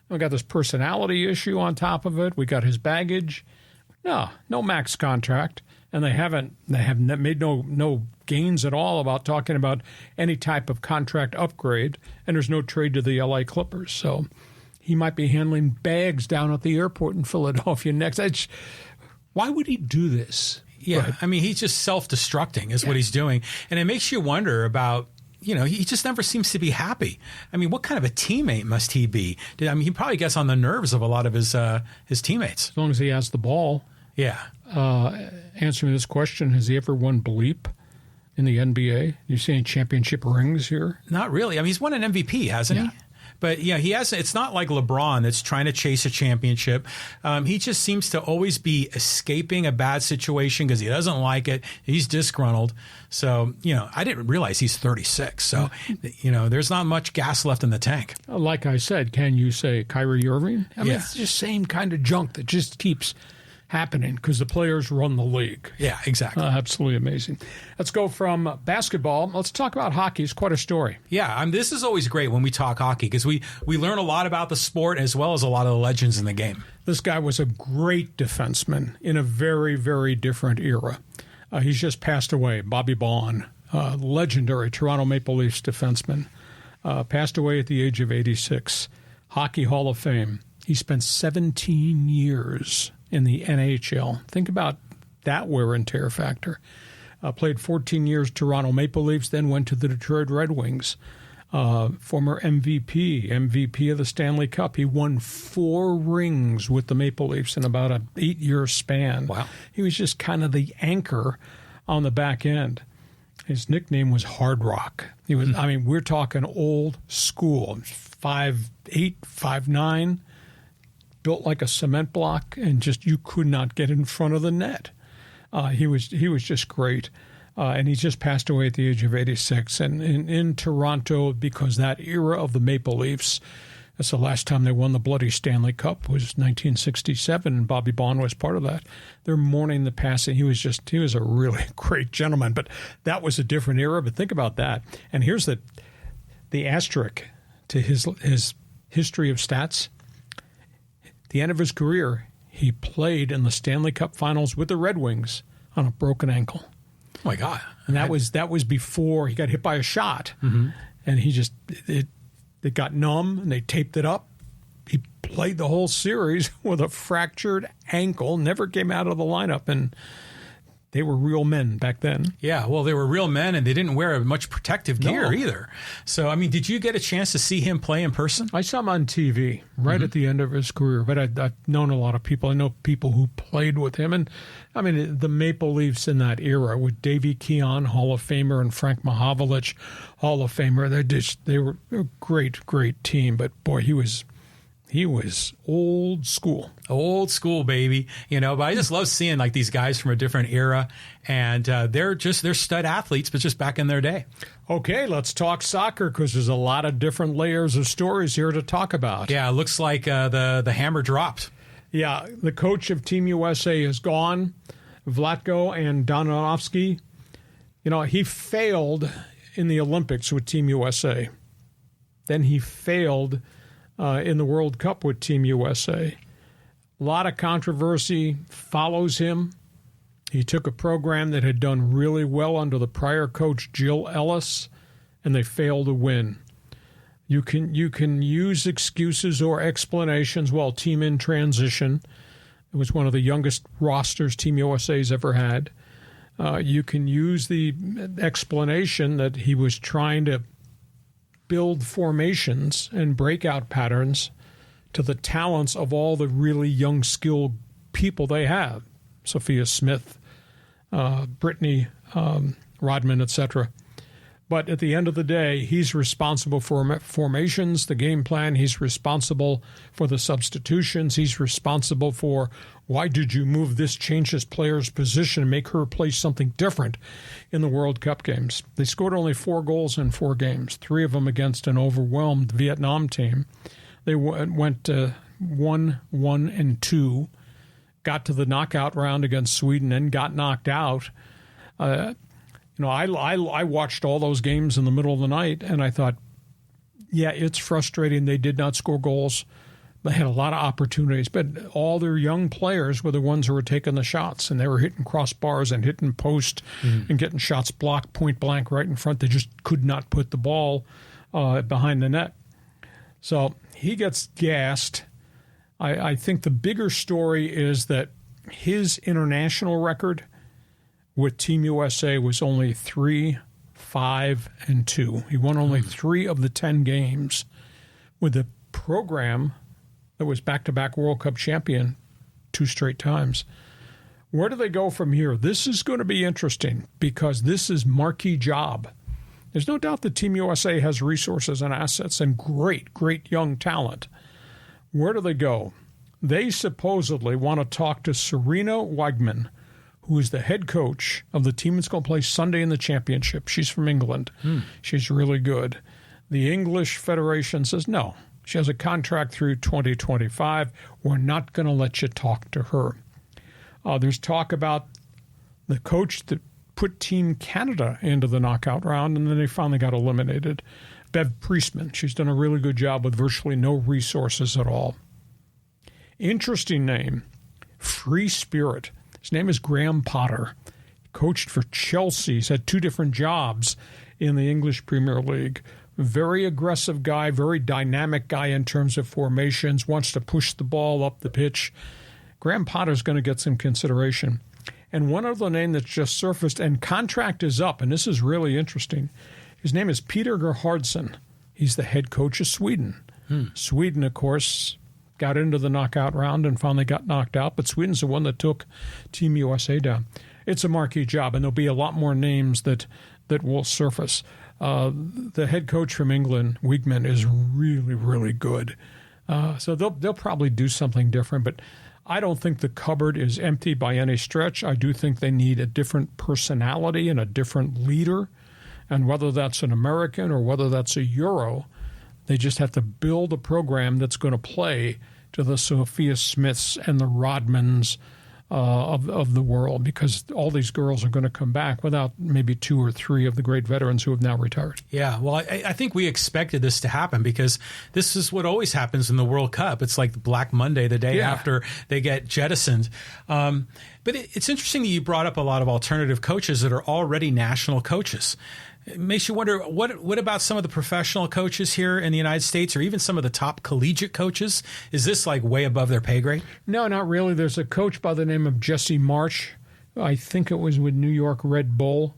We got this personality issue on top of it. We got his baggage. No max contract. And they have made no gains at all about talking about any type of contract upgrade, and there's no trade to the LA Clippers. So he might be handling bags down at the airport in Philadelphia next. Why would he do this? Yeah, I mean, he's just self-destructing is what he's doing. And it makes you wonder about, he just never seems to be happy. I mean, what kind of a teammate must he be? He probably gets on the nerves of a lot of his teammates. As long as he has the ball. Yeah. Answering this question, has he ever won bleep in the NBA? You see any championship rings here? Not really. I mean, he's won an MVP, hasn't he? But yeah, he hasn't. It's not like LeBron that's trying to chase a championship. He just seems to always be escaping a bad situation because he doesn't like it. He's disgruntled. So, I didn't realize he's 36. So, there's not much gas left in the tank. Like I said, can you say Kyrie Irving? I mean, it's just same kind of junk that just keeps happening because the players run the league. Yeah, exactly. Absolutely amazing. Let's go from basketball. Let's talk about hockey. It's quite a story. Yeah, this is always great when we talk hockey because we learn a lot about the sport as well as a lot of the legends in the game. This guy was a great defenseman in a very, very different era. He's just passed away. Bobby Baun, legendary Toronto Maple Leafs defenseman, passed away at the age of 86. Hockey Hall of Fame. He spent 17 years in the NHL. Think about that wear and tear factor. Played 14 years Toronto Maple Leafs, then went to the Detroit Red Wings. Former MVP of the Stanley Cup. He won 4 rings with the Maple Leafs in about an 8-year span. Wow. He was just kind of the anchor on the back end. His nickname was Hard Rock. He was, we're talking old school. 5'8", 5'9", built like a cement block, and just you could not get in front of the net. He was just great, and he just passed away at the age of 86. And in Toronto, because that era of the Maple Leafs, that's the last time they won the bloody Stanley Cup was 1967, and Bobby Baun was part of that. They're mourning the passing. He was a really great gentleman, but that was a different era. But think about that. And here's the asterisk to his history of stats. The end of his career, he played in the Stanley Cup Finals with the Red Wings on a broken ankle. Oh my God! And that was before he got hit by a shot, and he just it got numb, and they taped it up. He played the whole series with a fractured ankle, never came out of the lineup, and they were real men back then. Yeah, well, they were real men, and they didn't wear much protective gear either. So, did you get a chance to see him play in person? I saw him on TV right at the end of his career, but I've known a lot of people. I know people who played with him, and the Maple Leafs in that era with Davey Keon, Hall of Famer, and Frank Mahovlich, Hall of Famer. They were a great, great team, but boy, he was old school. Old school, baby. But I just love seeing like these guys from a different era, and they're stud athletes, but just back in their day. Okay, let's talk soccer because there's a lot of different layers of stories here to talk about. Yeah, it looks like the hammer dropped. Yeah, the coach of Team USA is gone, Vlatko and Donanovsky. He failed in the Olympics with Team USA. Then he failed in the World Cup with Team USA. A lot of controversy follows him. He took a program that had done really well under the prior coach, Jill Ellis, and they failed to win. You can use excuses or explanations. Well, team in transition. It was one of the youngest rosters Team USA's ever had. You can use the explanation that he was trying to build formations and breakout patterns to the talents of all the really young, skilled people they have. Sophia Smith, Brittany Rodman, etc. But at the end of the day, he's responsible for formations, the game plan. He's responsible for the substitutions. He's responsible for why did you move this, change this player's position, and make her play something different in the World Cup games. They scored only 4 goals in 4 games, 3 of them against an overwhelmed Vietnam team. They went 1-1-2, got to the knockout round against Sweden and got knocked out. I watched all those games in the middle of the night, and I thought, yeah, it's frustrating. They did not score goals. They had a lot of opportunities, but all their young players were the ones who were taking the shots, and they were hitting crossbars and hitting post and getting shots blocked point blank right in front. They just could not put the ball behind the net. So he gets gassed. I think the bigger story is that his international record with Team USA was only 3-5-2. He won only 3 of the 10 games with a program that was back-to-back World Cup champion 2 straight times. Where do they go from here? This is going to be interesting because this is marquee job. There's no doubt that Team USA has resources and assets and great, great young talent. Where do they go? They supposedly want to talk to Serena Wigman, who is the head coach of the team that's going to play Sunday in the championship. She's from England. She's really good. The English Federation says, no, she has a contract through 2025. We're not going to let you talk to her. There's talk about the coach that put Team Canada into the knockout round, and then they finally got eliminated. Bev Priestman. She's done a really good job with virtually no resources at all. Interesting name, Free Spirit. His name is Graham Potter. He coached for Chelsea. He's had 2 different jobs in the English Premier League. Very aggressive guy, very dynamic guy in terms of formations, wants to push the ball up the pitch. Graham Potter's going to get some consideration. And one other name that's just surfaced, and contract is up, and this is really interesting. His name is Peter Gerhardsson. He's the head coach of Sweden. Sweden, of course, got into the knockout round and finally got knocked out, but Sweden's the one that took Team USA down. It's a marquee job, and there'll be a lot more names that will surface. The head coach from England, Wigman, is really, really good. So they'll probably do something different, but I don't think the cupboard is empty by any stretch. I do think they need a different personality and a different leader, and whether that's an American or whether that's a Euro, they just have to build a program that's going to play to the Sophia Smiths and the Rodmans of the world, because all these girls are going to come back without maybe 2 or 3 of the great veterans who have now retired. Yeah, well, I think we expected this to happen because this is what always happens in the World Cup. It's like the Black Monday, the day after they get jettisoned. But it's interesting that you brought up a lot of alternative coaches that are already national coaches. It makes you wonder, what about some of the professional coaches here in the United States, or even some of the top collegiate coaches? Is this like way above their pay grade? No, not really. There's a coach by the name of Jesse March. I think it was with New York Red Bull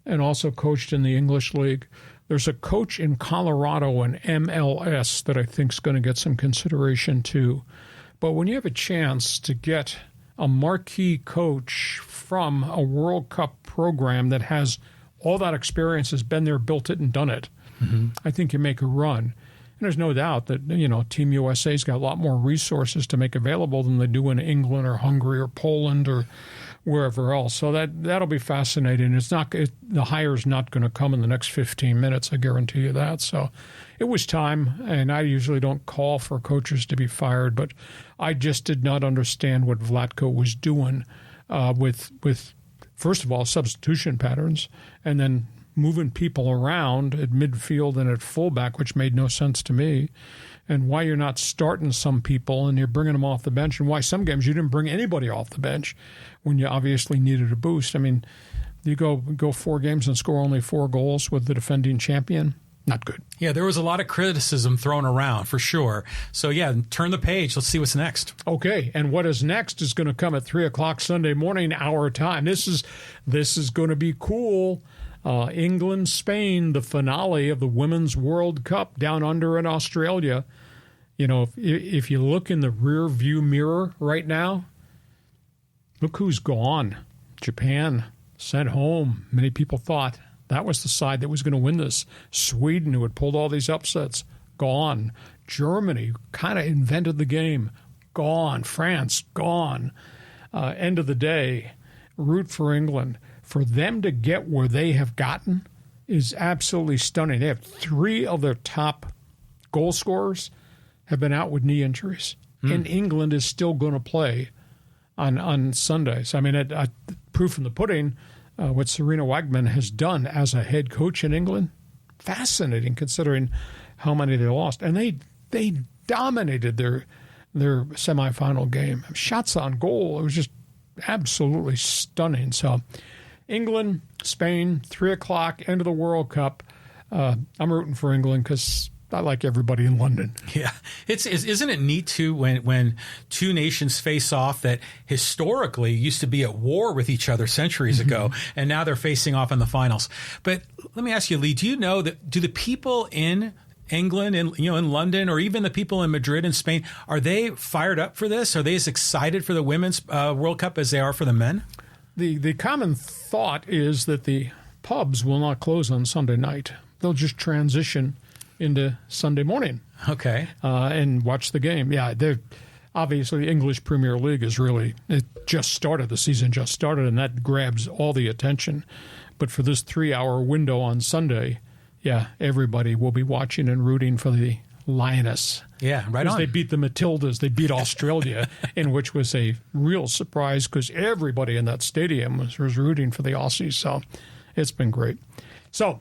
and also coached in the English League. There's a coach in Colorado in MLS that I think is going to get some consideration too. But when you have a chance to get a marquee coach from a World Cup program that has all that experience, has been there, built it, and done it, I think you make a run. And there's no doubt that, Team USA's got a lot more resources to make available than they do in England or Hungary or Poland or wherever else. So that'll be fascinating. The hire's not going to come in the next 15 minutes, I guarantee you that. So it was time, and I usually don't call for coaches to be fired, but I just did not understand what Vlatko was doing with first of all, substitution patterns, and then moving people around at midfield and at fullback, which made no sense to me, and why you're not starting some people and you're bringing them off the bench, and why some games you didn't bring anybody off the bench when you obviously needed a boost. I mean, you go 4 games and score only 4 goals with the defending champion. Not good. Yeah, there was a lot of criticism thrown around, for sure. So, yeah, turn the page. Let's see what's next. Okay, and what is next is going to come at 3 o'clock Sunday morning, our time. This is going to be cool. England, Spain, the finale of the Women's World Cup down under in Australia. You know, if you look in the rear view mirror right now, look who's gone. Japan sent home. Many people thought that was the side that was going to win this. Sweden, who had pulled all these upsets, gone. Germany kind of invented the game, gone. France, gone. End of the day, root for England. For them to get where they have gotten is absolutely stunning. They have 3 of their top goal scorers have been out with knee injuries, and England is still going to play on Sundays. I mean, proof in the pudding, what Serena Wagman has done as a head coach in England, fascinating considering how many they lost. And they dominated their semifinal game. Shots on goal, it was just absolutely stunning. So England, Spain, 3 o'clock, end of the World Cup. I'm rooting for England because I like everybody in London. Yeah. Isn't it neat, too, when two nations face off that historically used to be at war with each other centuries ago, and now they're facing off in the finals. But let me ask you, Lee, do you know that do the people in England and in London, or even the people in Madrid and Spain, are they fired up for this? Are they as excited for the Women's World Cup as they are for the men? The common thought is that the pubs will not close on Sunday night. They'll just transition into Sunday morning. Okay. And watch the game. Yeah, obviously the English Premier League it just started. The season just started, and that grabs all the attention. But for this 3-hour window on Sunday, yeah, everybody will be watching and rooting for the Lioness. Yeah, right on. They beat the Matildas. They beat Australia, in which was a real surprise because everybody in that stadium was rooting for the Aussies. So it's been great. So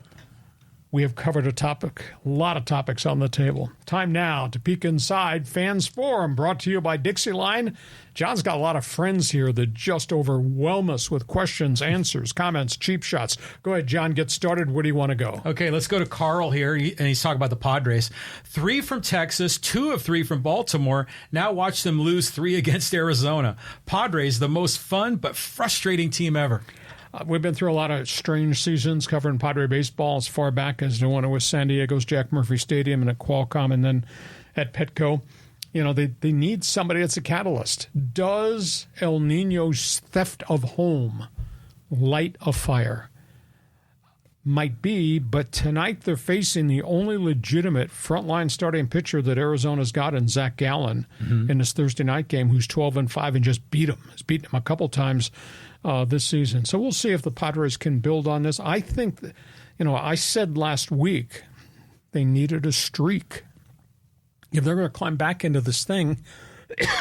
we have covered a lot of topics on the table. Time now to peek inside Fans Forum, brought to you by Dixie Line. John's got a lot of friends here that just overwhelm us with questions, answers, comments, cheap shots. Go ahead, John, get started. Where do you want to go? Okay, let's go to Carl here, and he's talking about the Padres. 3 from Texas, 2 of 3 from Baltimore. Now watch them lose 3 against Arizona. Padres, the most fun but frustrating team ever. We've been through a lot of strange seasons covering Padre baseball as far back as the one that was San Diego's Jack Murphy Stadium and at Qualcomm and then at Petco. You know, they need somebody that's a catalyst. Does El Nino's theft of home light a fire? Might be, but tonight they're facing the only legitimate frontline starting pitcher that Arizona's got in Zach Gallen in this Thursday night game, who's 12-5 and just beat him. Has beaten him a couple times this season. So we'll see if the Padres can build on this. I think, I said last week they needed a streak. If they're going to climb back into this thing,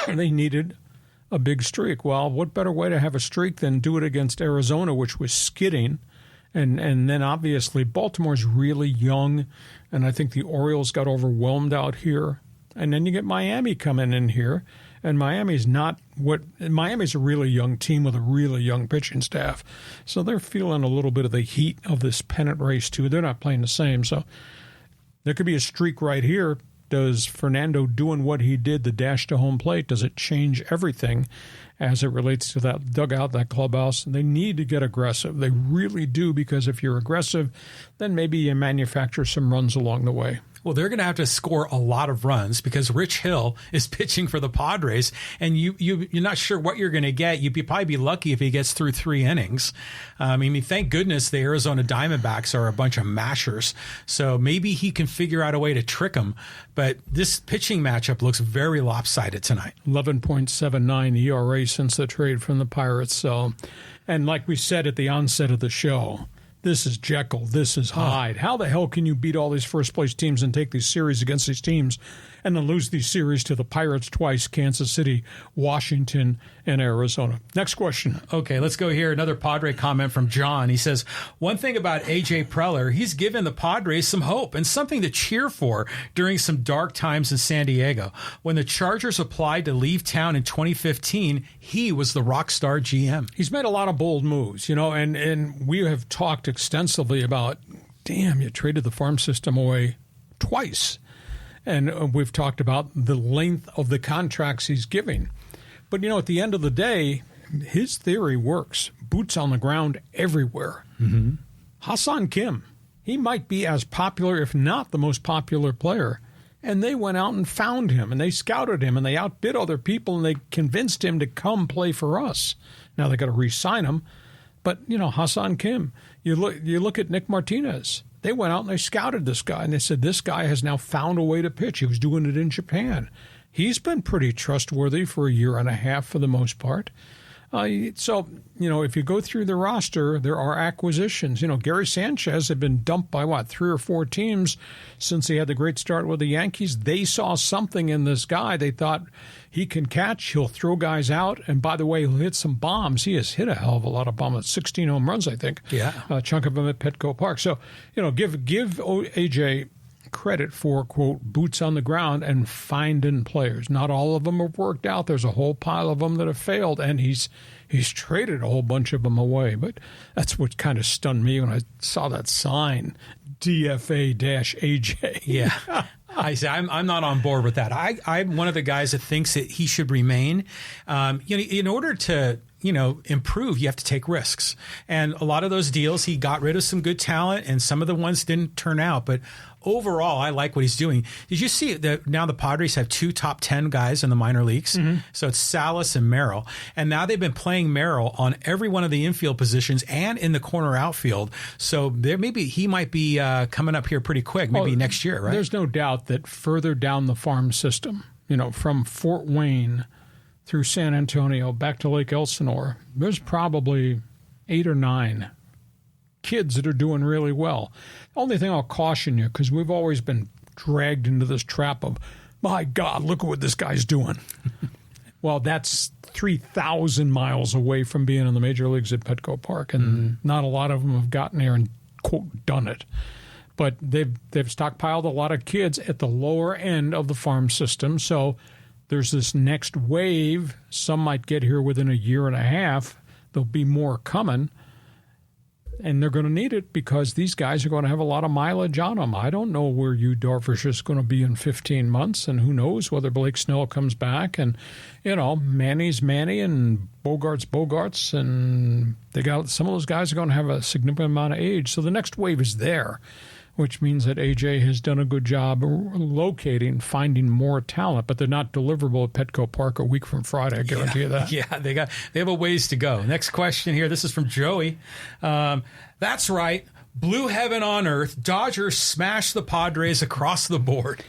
they needed a big streak. Well, what better way to have a streak than do it against Arizona, which was skidding? And then obviously Baltimore's really young, and I think the Orioles got overwhelmed out here. And then you get Miami coming in here, and Miami's a really young team with a really young pitching staff. So they're feeling a little bit of the heat of this pennant race too. They're not playing the same. So there could be a streak right here. Does Fernando doing what he did, the dash to home plate, does it change everything as it relates to that dugout, that clubhouse? They need to get aggressive. They really do, because if you're aggressive, then maybe you manufacture some runs along the way. Well, they're going to have to score a lot of runs because Rich Hill is pitching for the Padres, and you're not sure what you're going to get. You'd probably be lucky if he gets through 3 innings. I mean, thank goodness the Arizona Diamondbacks are a bunch of mashers, so maybe he can figure out a way to trick them. But this pitching matchup looks very lopsided tonight. 11.79 ERA since the trade from the Pirates. So, and like we said at the onset of the show, this is Jekyll, this is Hyde. How the hell can you beat all these first-place teams and take these series against these teams and then lose these series to the Pirates twice, Kansas City, Washington, and Arizona? Next question. Okay, let's go here. Another Padre comment from John. He says, one thing about A.J. Preller, he's given the Padres some hope and something to cheer for during some dark times in San Diego. When the Chargers applied to leave town in 2015, he was the rock star GM. He's made a lot of bold moves, and we have talked extensively about, damn, you traded the farm system away twice. And we've talked about the length of the contracts he's giving. But, at the end of the day, his theory works. Boots on the ground everywhere. Ha-Seong Kim, he might be as popular, if not the most popular player. And they went out and found him, and they scouted him, and they outbid other people, and they convinced him to come play for us. Now they got to re-sign him. But, Ha-Seong Kim, you look at Nick Martinez. They went out and they scouted this guy, and they said, this guy has now found a way to pitch. He was doing it in Japan. He's been pretty trustworthy for a year and a half for the most part. So, if you go through the roster, there are acquisitions. Gary Sanchez had been dumped by, 3 or 4 teams since he had the great start with the Yankees. They saw something in this guy. They thought he can catch, he'll throw guys out, and by the way, he'll hit some bombs. He has hit a hell of a lot of bombs, 16 home runs, I think. Yeah. A chunk of them at Petco Park. So, give AJ credit for, quote, boots on the ground and finding players. Not all of them have worked out. There's a whole pile of them that have failed, and he's traded a whole bunch of them away. But that's what kind of stunned me when I saw that sign, DFA-AJ. Yeah. I'm not on board with that. I'm one of the guys that thinks that he should remain. In order to improve, you have to take risks. And a lot of those deals, he got rid of some good talent, and some of the ones didn't turn out. But overall, I like what he's doing. Did you see that now the Padres have 2 top 10 guys in the minor leagues? Mm-hmm. So it's Salas and Merrill. And now they've been playing Merrill on every one of the infield positions and in the corner outfield. So he might be coming up here pretty quick, maybe next year, right? There's no doubt that further down the farm system, from Fort Wayne through San Antonio back to Lake Elsinore, there's probably 8 or 9 kids that are doing really well. Only thing I'll caution you, because we've always been dragged into this trap of, my God, look at what this guy's doing. Well, that's 3,000 miles away from being in the major leagues at Petco Park, and not a lot of them have gotten there and, quote, done it. But they've stockpiled a lot of kids at the lower end of the farm system, so there's this next wave. Some might get here within a year and a half. There'll be more coming. And they're going to need it because these guys are going to have a lot of mileage on them. I don't know where Yu Darvish is going to be in 15 months, and who knows whether Blake Snell comes back. And, Manny's Manny and Bogart's, and they got some of those guys are going to have a significant amount of age. So the next wave is there, which means that AJ has done a good job finding more talent, but they're not deliverable at Petco Park a week from Friday, I guarantee you that. Yeah, they have a ways to go. Next question here. This is from Joey. That's right. Blue heaven on earth. Dodgers smash the Padres across the board.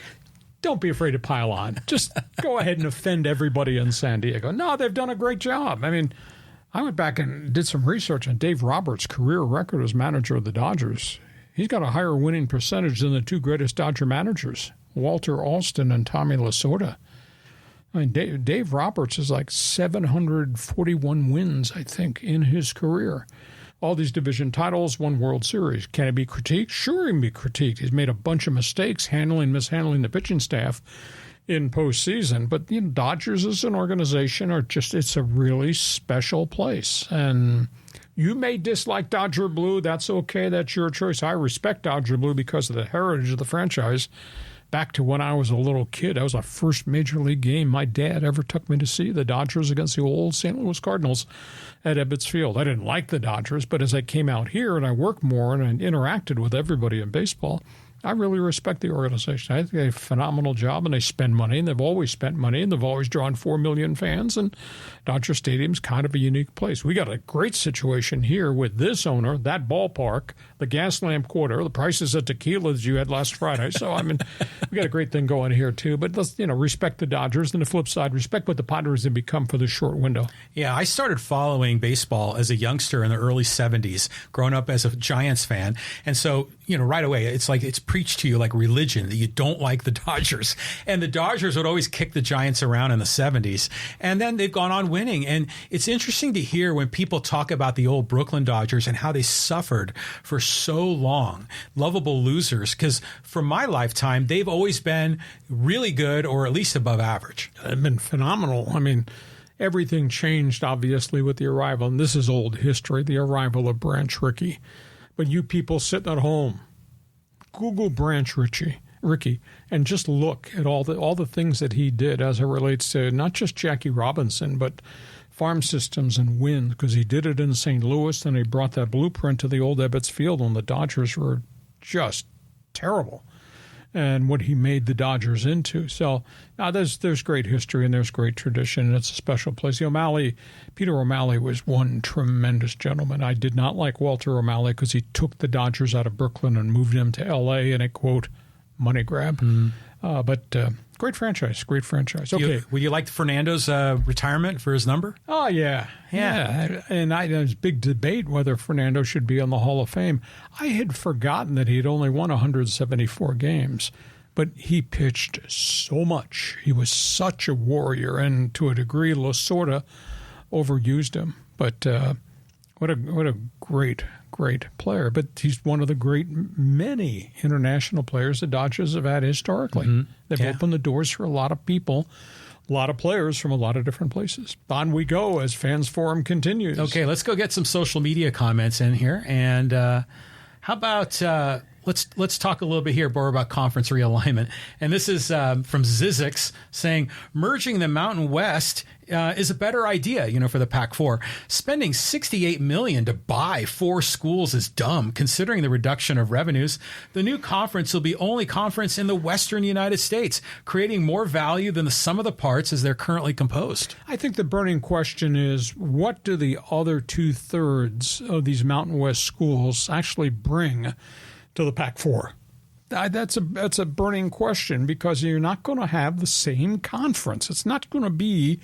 Don't be afraid to pile on. Just go ahead and offend everybody in San Diego. No, they've done a great job. I mean, I went back and did some research on Dave Roberts' career record as manager of the Dodgers. He's got a higher winning percentage than the 2 greatest Dodger managers, Walter Alston and Tommy Lasorda. I mean, Dave Roberts is like 741 wins, I think, in his career. All these division titles, 1 World Series. Can it be critiqued? Sure, he can be critiqued. He's made a bunch of mistakes mishandling the pitching staff in postseason. But Dodgers as an organization it's a really special place. And you may dislike Dodger Blue. That's okay. That's your choice. I respect Dodger Blue because of the heritage of the franchise. Back to when I was a little kid, that was the first major league game my dad ever took me to see, the Dodgers against the old St. Louis Cardinals at Ebbets Field. I didn't like the Dodgers, but as I came out here and I worked more and I interacted with everybody in baseball, I really respect the organization. I think they do a phenomenal job, and they spend money, and they've always spent money, and they've always drawn 4 million fans, and Dodger Stadium's kind of a unique place. We got a great situation here with this owner, that ballpark, the gas lamp quarter, the prices of tequila that you had last Friday. So, I mean, we got a great thing going here, too. But let's, respect the Dodgers, and the flip side, respect what the Padres have become for this short window. Yeah, I started following baseball as a youngster in the early 70s, growing up as a Giants fan. And so, right away, it's like it's preached to you like religion that you don't like the Dodgers. And the Dodgers would always kick the Giants around in the 70s. And then they've gone on winning. And it's interesting to hear when people talk about the old Brooklyn Dodgers and how they suffered for so long, lovable losers, because for my lifetime, they've always been really good or at least above average. They've been phenomenal. I mean, everything changed, obviously, with the arrival, and this is old history, the arrival of Branch Rickey. But you people sitting at home, Google Branch Rickey, and just look at all the things that he did as it relates to not just Jackie Robinson, but farm systems and win, because he did it in St. Louis, and he brought that blueprint to the old Ebbets Field when the Dodgers were just terrible, and what he made the Dodgers into. So now there's great history and there's great tradition, and it's a special place. Peter O'Malley was one tremendous gentleman. I did not like Walter O'Malley because he took the Dodgers out of Brooklyn and moved them to L.A. in a, quote, money grab. But great franchise. Okay. Would you like Fernando's retirement for his number? Oh, yeah. And there's big debate whether Fernando should be on the Hall of Fame. I had forgotten that he had only won 174 games, but he pitched so much. He was such a warrior, and to a degree, Lasorda overused him. But what a great player. But he's one of the many international players the Dodgers have had historically. They've opened the doors for a lot of people, a lot of players from a lot of different places. On we go as Fans Forum continues. Okay, let's go get some social media comments in here. And how about let's talk a little bit here more about conference realignment. And this is from ZEKE saying merging the Mountain West is a better idea, for the Pac-4. Spending $68 million to buy 4 schools is dumb, considering the reduction of revenues. The new conference will be only conference in the Western United States, creating more value than the sum of the parts as they're currently composed. I think the burning question is, what do the other 2/3 of these Mountain West schools actually bring to the Pac-4? That's a burning question, because you're not going to have the same conference. It's not going to be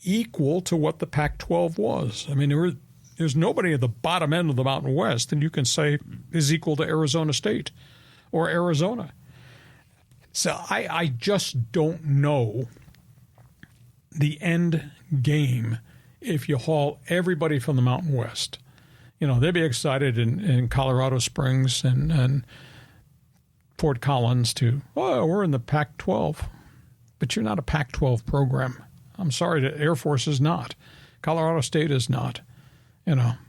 equal to what the Pac-12 was. I mean, there's nobody at the bottom end of the Mountain West that you can say is equal to Arizona State or Arizona. So I just don't know the end game if you haul everybody from the Mountain West. They'd be excited in Colorado Springs and Fort Collins we're in the Pac-12. But you're not a Pac-12 program. I'm sorry, the Air Force is not. Colorado State is not.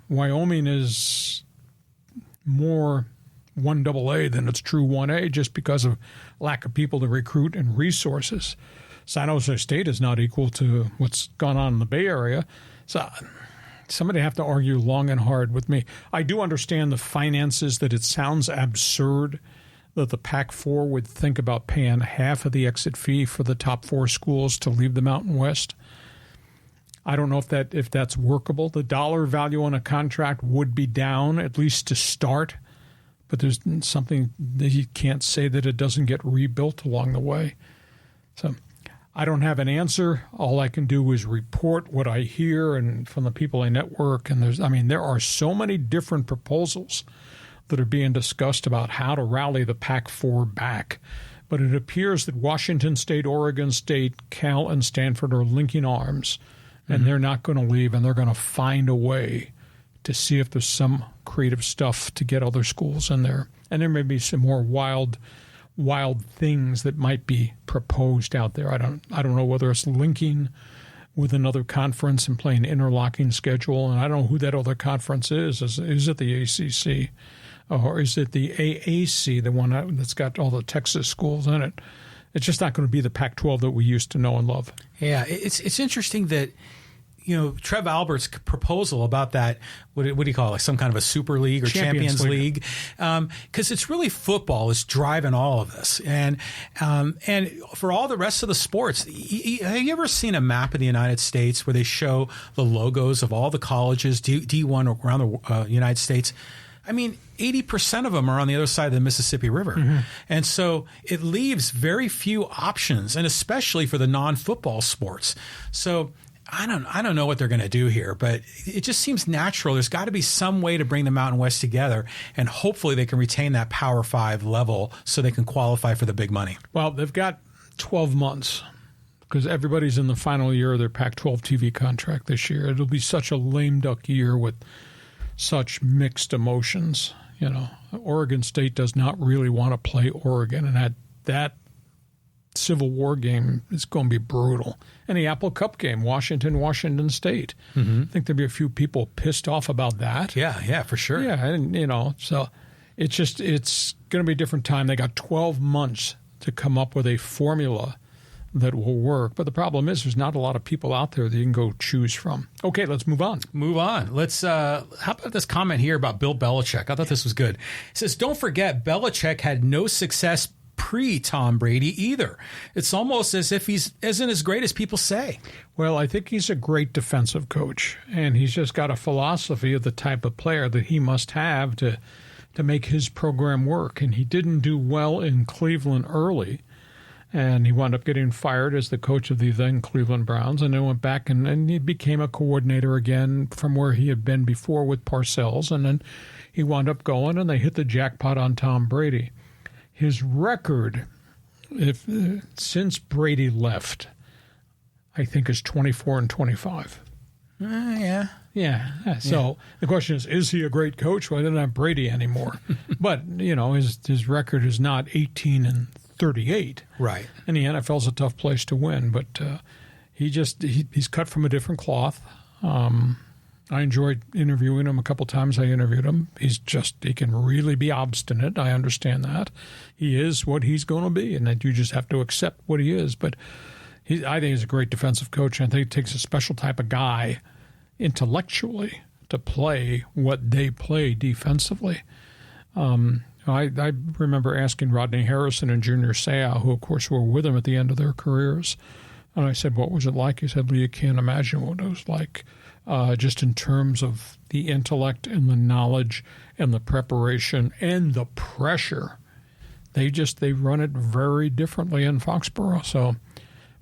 Wyoming is more 1AA than it's true 1A, just because of lack of people to recruit and resources. San Jose State is not equal to what's gone on in the Bay Area. So somebody have to argue long and hard with me. I do understand the finances, that it sounds absurd that the Pac-4 would think about paying half of the exit fee for the top 4 schools to leave the Mountain West. I don't know if that's workable. The dollar value on a contract would be down, at least to start, but there's something that you can't say that it doesn't get rebuilt along the way. So I don't have an answer. All I can do is report what I hear and from the people I network. And there are so many different proposals that are being discussed about how to rally the Pac-4 back. But it appears that Washington State, Oregon State, Cal, and Stanford are linking arms, and they're not going to leave, and they're going to find a way to see if there's some creative stuff to get other schools in there. And there may be some more wild things that might be proposed out there. I don't know whether it's linking with another conference and playing interlocking schedule, and I don't know who that other conference is. Is it the ACC? Or is it the AAC, the one that's got all the Texas schools in it? It's just not going to be the Pac-12 that we used to know and love. Yeah, it's interesting that, Trev Albert's proposal about that, what do you call it, some kind of a Super League or Champions League? Because it's really football is driving all of this. And for all the rest of the sports, have you ever seen a map of the United States where they show the logos of all the colleges, D1 around the United States? 80% of them are on the other side of the Mississippi River. And so it leaves very few options, and especially for the non-football sports. So I don't know what they're going to do here, but it just seems natural. There's got to be some way to bring the Mountain West together, and hopefully they can retain that Power 5 level so they can qualify for the big money. Well, they've got 12 months because everybody's in the final year of their Pac-12 TV contract this year. It'll be such a lame duck year with such mixed emotions. Oregon State does not really want to play Oregon, and that Civil War game is going to be brutal. And the Apple Cup game, Washington State. I think there'll be a few people pissed off about that. Yeah, for sure. Yeah, and so it's going to be a different time. They got 12 months to come up with a formula that will work. But the problem is there's not a lot of people out there that you can go choose from. Okay, let's move on. Let's, how about this comment here about Bill Belichick? I thought this was good. It says, don't forget, Belichick had no success pre-Tom Brady either. It's almost as if he's isn't as great as people say. Well, I think he's a great defensive coach, and he's just got a philosophy of the type of player that he must have to make his program work. And he didn't do well in Cleveland early, and he wound up getting fired as the coach of the then Cleveland Browns, and then went back and he became a coordinator again from where he had been before with Parcells, and then he wound up going, and they hit the jackpot on Tom Brady. His record, since Brady left, I think is 24-25. Yeah. So the question is he a great coach? Well, I don't have Brady anymore. But, his record is not 18-38. Right. And the NFL's a tough place to win. But he's cut from a different cloth. I enjoyed interviewing him a couple times. I interviewed him. He can really be obstinate. I understand that. He is what he's going to be, and that you just have to accept what he is. But I think he's a great defensive coach. And I think it takes a special type of guy intellectually to play what they play defensively. I remember asking Rodney Harrison and Junior Seau, who, of course, were with him at the end of their careers, and I said, what was it like? He said, well, you can't imagine what it was like. Just in terms of the intellect and the knowledge and the preparation and the pressure. They run it very differently in Foxborough. So,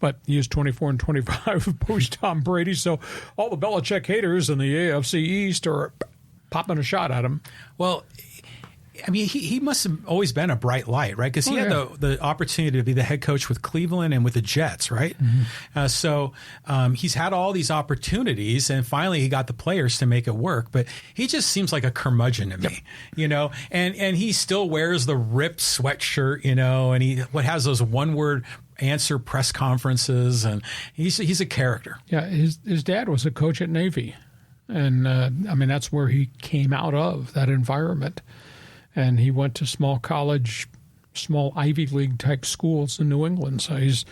but he is 24-25 post Tom Brady. So all the Belichick haters in the AFC East are popping a shot at him. Well, I mean, he must have always been a bright light, right? Because he had the opportunity to be the head coach with Cleveland and with the Jets, right? Mm-hmm. So he's had all these opportunities, and finally he got the players to make it work. But he just seems like a curmudgeon to me, And he still wears the ripped sweatshirt, and he has those one-word answer press conferences, and he's a character. Yeah, his dad was a coach at Navy, and that's where he came out of, that environment. And he went to small Ivy League type schools in New England. So he's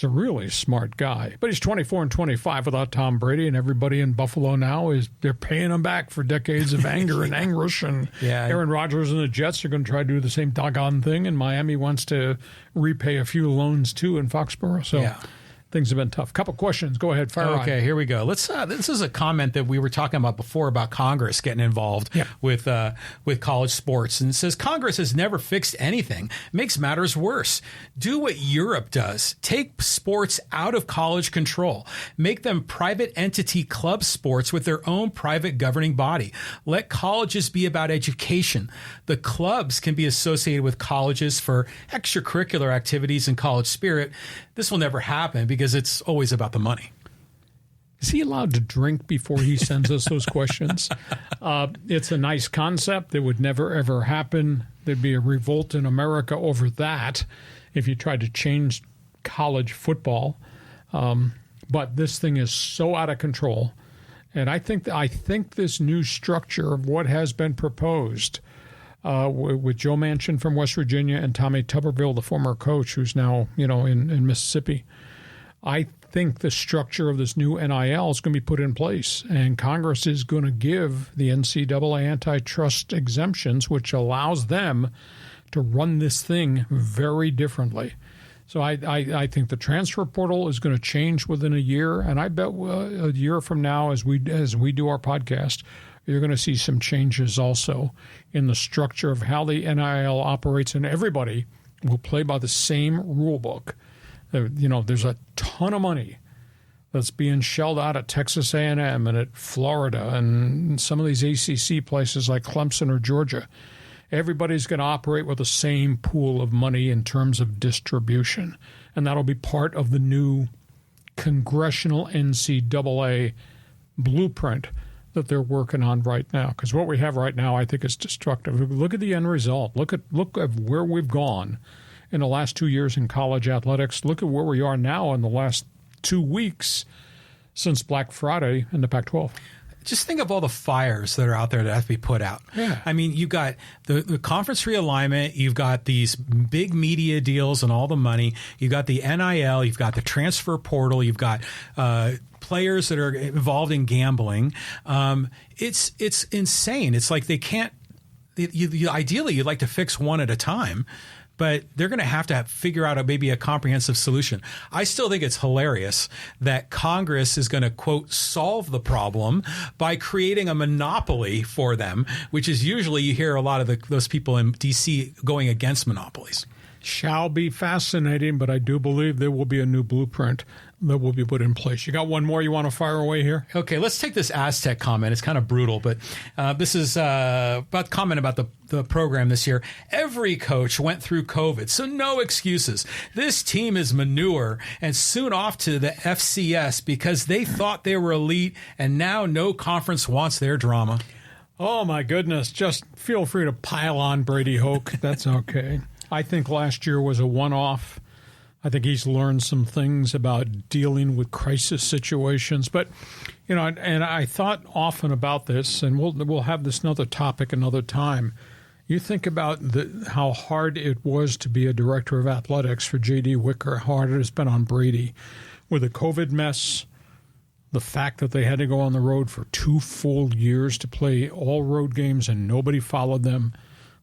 a really smart guy. But he's 24-25 without Tom Brady, and everybody in Buffalo now they're paying him back for decades of anger and anguish. And Aaron Rodgers and the Jets are going to try to do the same doggone thing. And Miami wants to repay a few loans too in Foxborough. So. Things have been tough. Couple questions. Go ahead. Fire Okay, here we go. Let's. This is a comment that we were talking about before about Congress getting involved with college sports, and it says Congress has never fixed anything. Makes matters worse. Do what Europe does. Take sports out of college control. Make them private entity club sports with their own private governing body. Let colleges be about education. The clubs can be associated with colleges for extracurricular activities and college spirit. This will never happen because it's always about the money. Is he allowed to drink before he sends us those questions? It's a nice concept. It would never, ever happen. There'd be a revolt in America over that if you tried to change college football. But this thing is so out of control. And I think this new structure of what has been proposed with Joe Manchin from West Virginia and Tommy Tuberville, the former coach, who's now in Mississippi. I think the structure of this new NIL is going to be put in place, and Congress is going to give the NCAA antitrust exemptions, which allows them to run this thing very differently. So I think the transfer portal is going to change within a year, and I bet a year from now, as we do our podcast, you're going to see some changes also in the structure of how the NIL operates, and everybody will play by the same rule book. There's a ton of money that's being shelled out at Texas A&M and at Florida and some of these ACC places like Clemson or Georgia. Everybody's going to operate with the same pool of money in terms of distribution, and that'll be part of the new congressional NCAA blueprint that they're working on right now. Because what we have right now, I think, is destructive. Look at the end result. Look at where we've gone in the last 2 years in college athletics. Look at where we are now in the last 2 weeks since Black Friday in the Pac-12. just think of all the fires that are out there that have to be put out. Yeah. I mean, you've got the conference realignment, you've got these big media deals and all the money, you've got the NIL, you've got the transfer portal, you've got players that are involved in gambling. It's insane. It's like they can't. Ideally, you'd like to fix one at a time, but they're going to have figure out maybe a comprehensive solution. I still think it's hilarious that Congress is going to, quote, solve the problem by creating a monopoly for them, which is usually you hear a lot of those people in D.C. going against monopolies. Shall be fascinating, but I do believe there will be a new blueprint that will be put in place. You got one more you want to fire away here? Okay, let's take this Aztec comment. It's kind of brutal, but this is about comment about the program this year. Every coach went through COVID, so no excuses. This team is manure and soon off to the FCS because they thought they were elite, and now no conference wants their drama. Oh, my goodness. Just feel free to pile on Brady Hoke. That's okay. I think last year was a one-off. I think he's learned some things about dealing with crisis situations. But, you know, and I thought often about this, and we'll have this another topic another time. You think about how hard it was to be a director of athletics for J.D. Wicker, how hard it has been on Brady. With the COVID mess, the fact that they had to go on the road for 2 full years to play all road games and nobody followed them.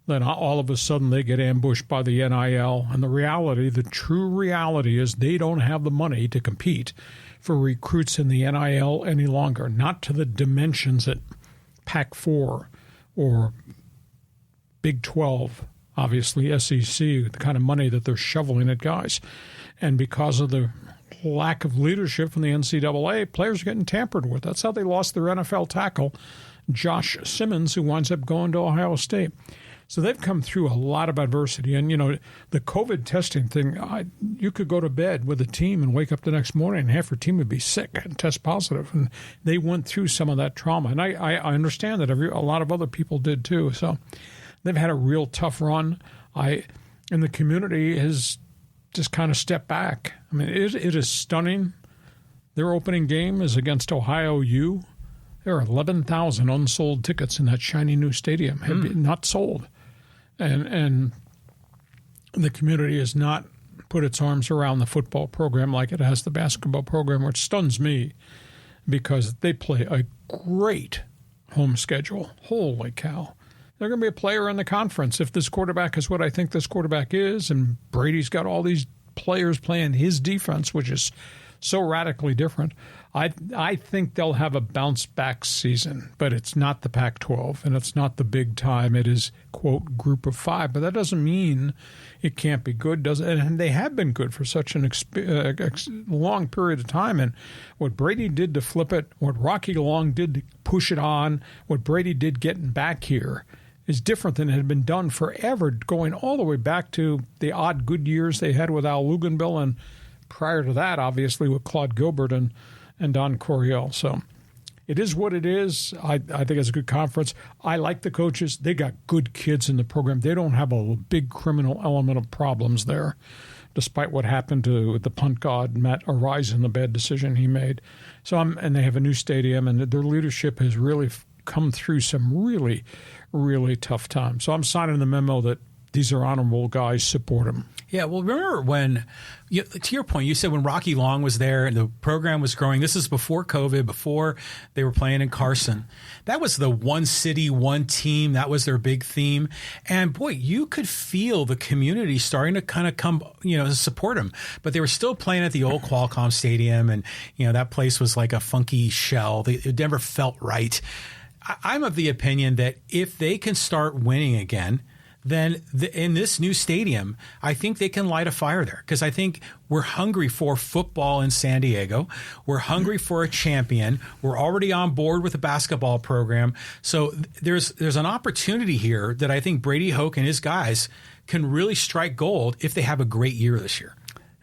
Then all of a sudden they get ambushed by the NIL. And the true reality is they don't have the money to compete for recruits in the NIL any longer, not to the dimensions that Pac-4 or Big 12, obviously SEC, the kind of money that they're shoveling at guys. And because of the lack of leadership from the NCAA, players are getting tampered with. That's how they lost their NFL tackle, Josh Simmons, who winds up going to Ohio State. So they've come through a lot of adversity. And, you know, the COVID testing thing, you could go to bed with a team and wake up the next morning and half your team would be sick and test positive. And they went through some of that trauma. And I understand that a lot of other people did too. So they've had a real tough run. And the community has just kind of stepped back. I mean, it is stunning. Their opening game is against Ohio U. There are 11,000 unsold tickets in that shiny new stadium, have been not sold. And the community has not put its arms around the football program like it has the basketball program, which stuns me because they play a great home schedule. Holy cow. They're going to be a player in the conference if this quarterback is what I think this quarterback is, and Brady's got all these players playing his defense, which is so radically different. I think they'll have a bounce-back season, but it's not the Pac-12, and it's not the big time. It is, quote, group of 5. But that doesn't mean it can't be good, does it? And they have been good for such an long period of time. And what Brady did to flip it, what Rocky Long did to push it on, what Brady did getting back here is different than it had been done forever, going all the way back to the odd good years they had with Al Luginbill, and prior to that, obviously, with Claude Gilbert and Don Coryell. So it is what it is. I think it's a good conference. I like the coaches. They got good kids in the program. They don't have a big criminal element of problems there, despite what happened to the punt god, Matt Arise, and the bad decision he made. And they have a new stadium, and their leadership has really come through some really, really tough times. So I'm signing the memo that these are honorable guys, support them. Yeah, well, remember when, to your point, you said when Rocky Long was there and the program was growing, this is before COVID, before they were playing in Carson. That was the one city, one team. That was their big theme. And, boy, you could feel the community starting to kind of come, to support them. But they were still playing at the old Qualcomm Stadium, and, that place was like a funky shell. It never felt right. I'm of the opinion that if they can start winning again, then in this new stadium, I think they can light a fire there, because I think we're hungry for football in San Diego. We're hungry for a champion. We're already on board with the basketball program. So there's an opportunity here that I think Brady Hoke and his guys can really strike gold if they have a great year this year.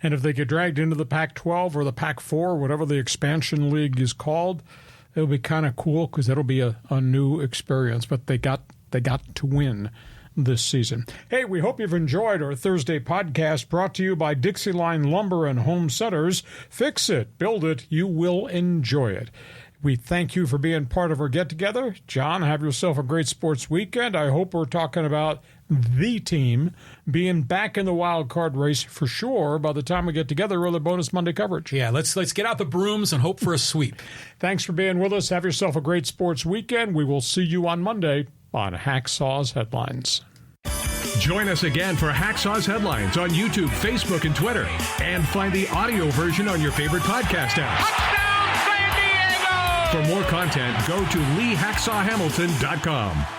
And if they get dragged into the Pac-12 or the Pac-4, whatever the expansion league is called, it'll be kind of cool because that'll be a new experience. But they got to win this season. Hey, we hope you've enjoyed our Thursday podcast brought to you by Dixie Line Lumber and Home Centers. Fix it, build it, you will enjoy it. We thank you for being part of our get-together. John, have yourself a great sports weekend. I hope we're talking about the team being back in the wild card race for sure by the time we get together with the Bonus Monday coverage. Yeah, let's get out the brooms and hope for a sweep. Thanks for being with us. Have yourself a great sports weekend. We will see you on Monday on Hacksaw's Headlines. Join us again for Hacksaw's Headlines on YouTube, Facebook, and Twitter. And find the audio version on your favorite podcast app. Touchdown, San Diego! For more content, go to LeeHacksawHamilton.com.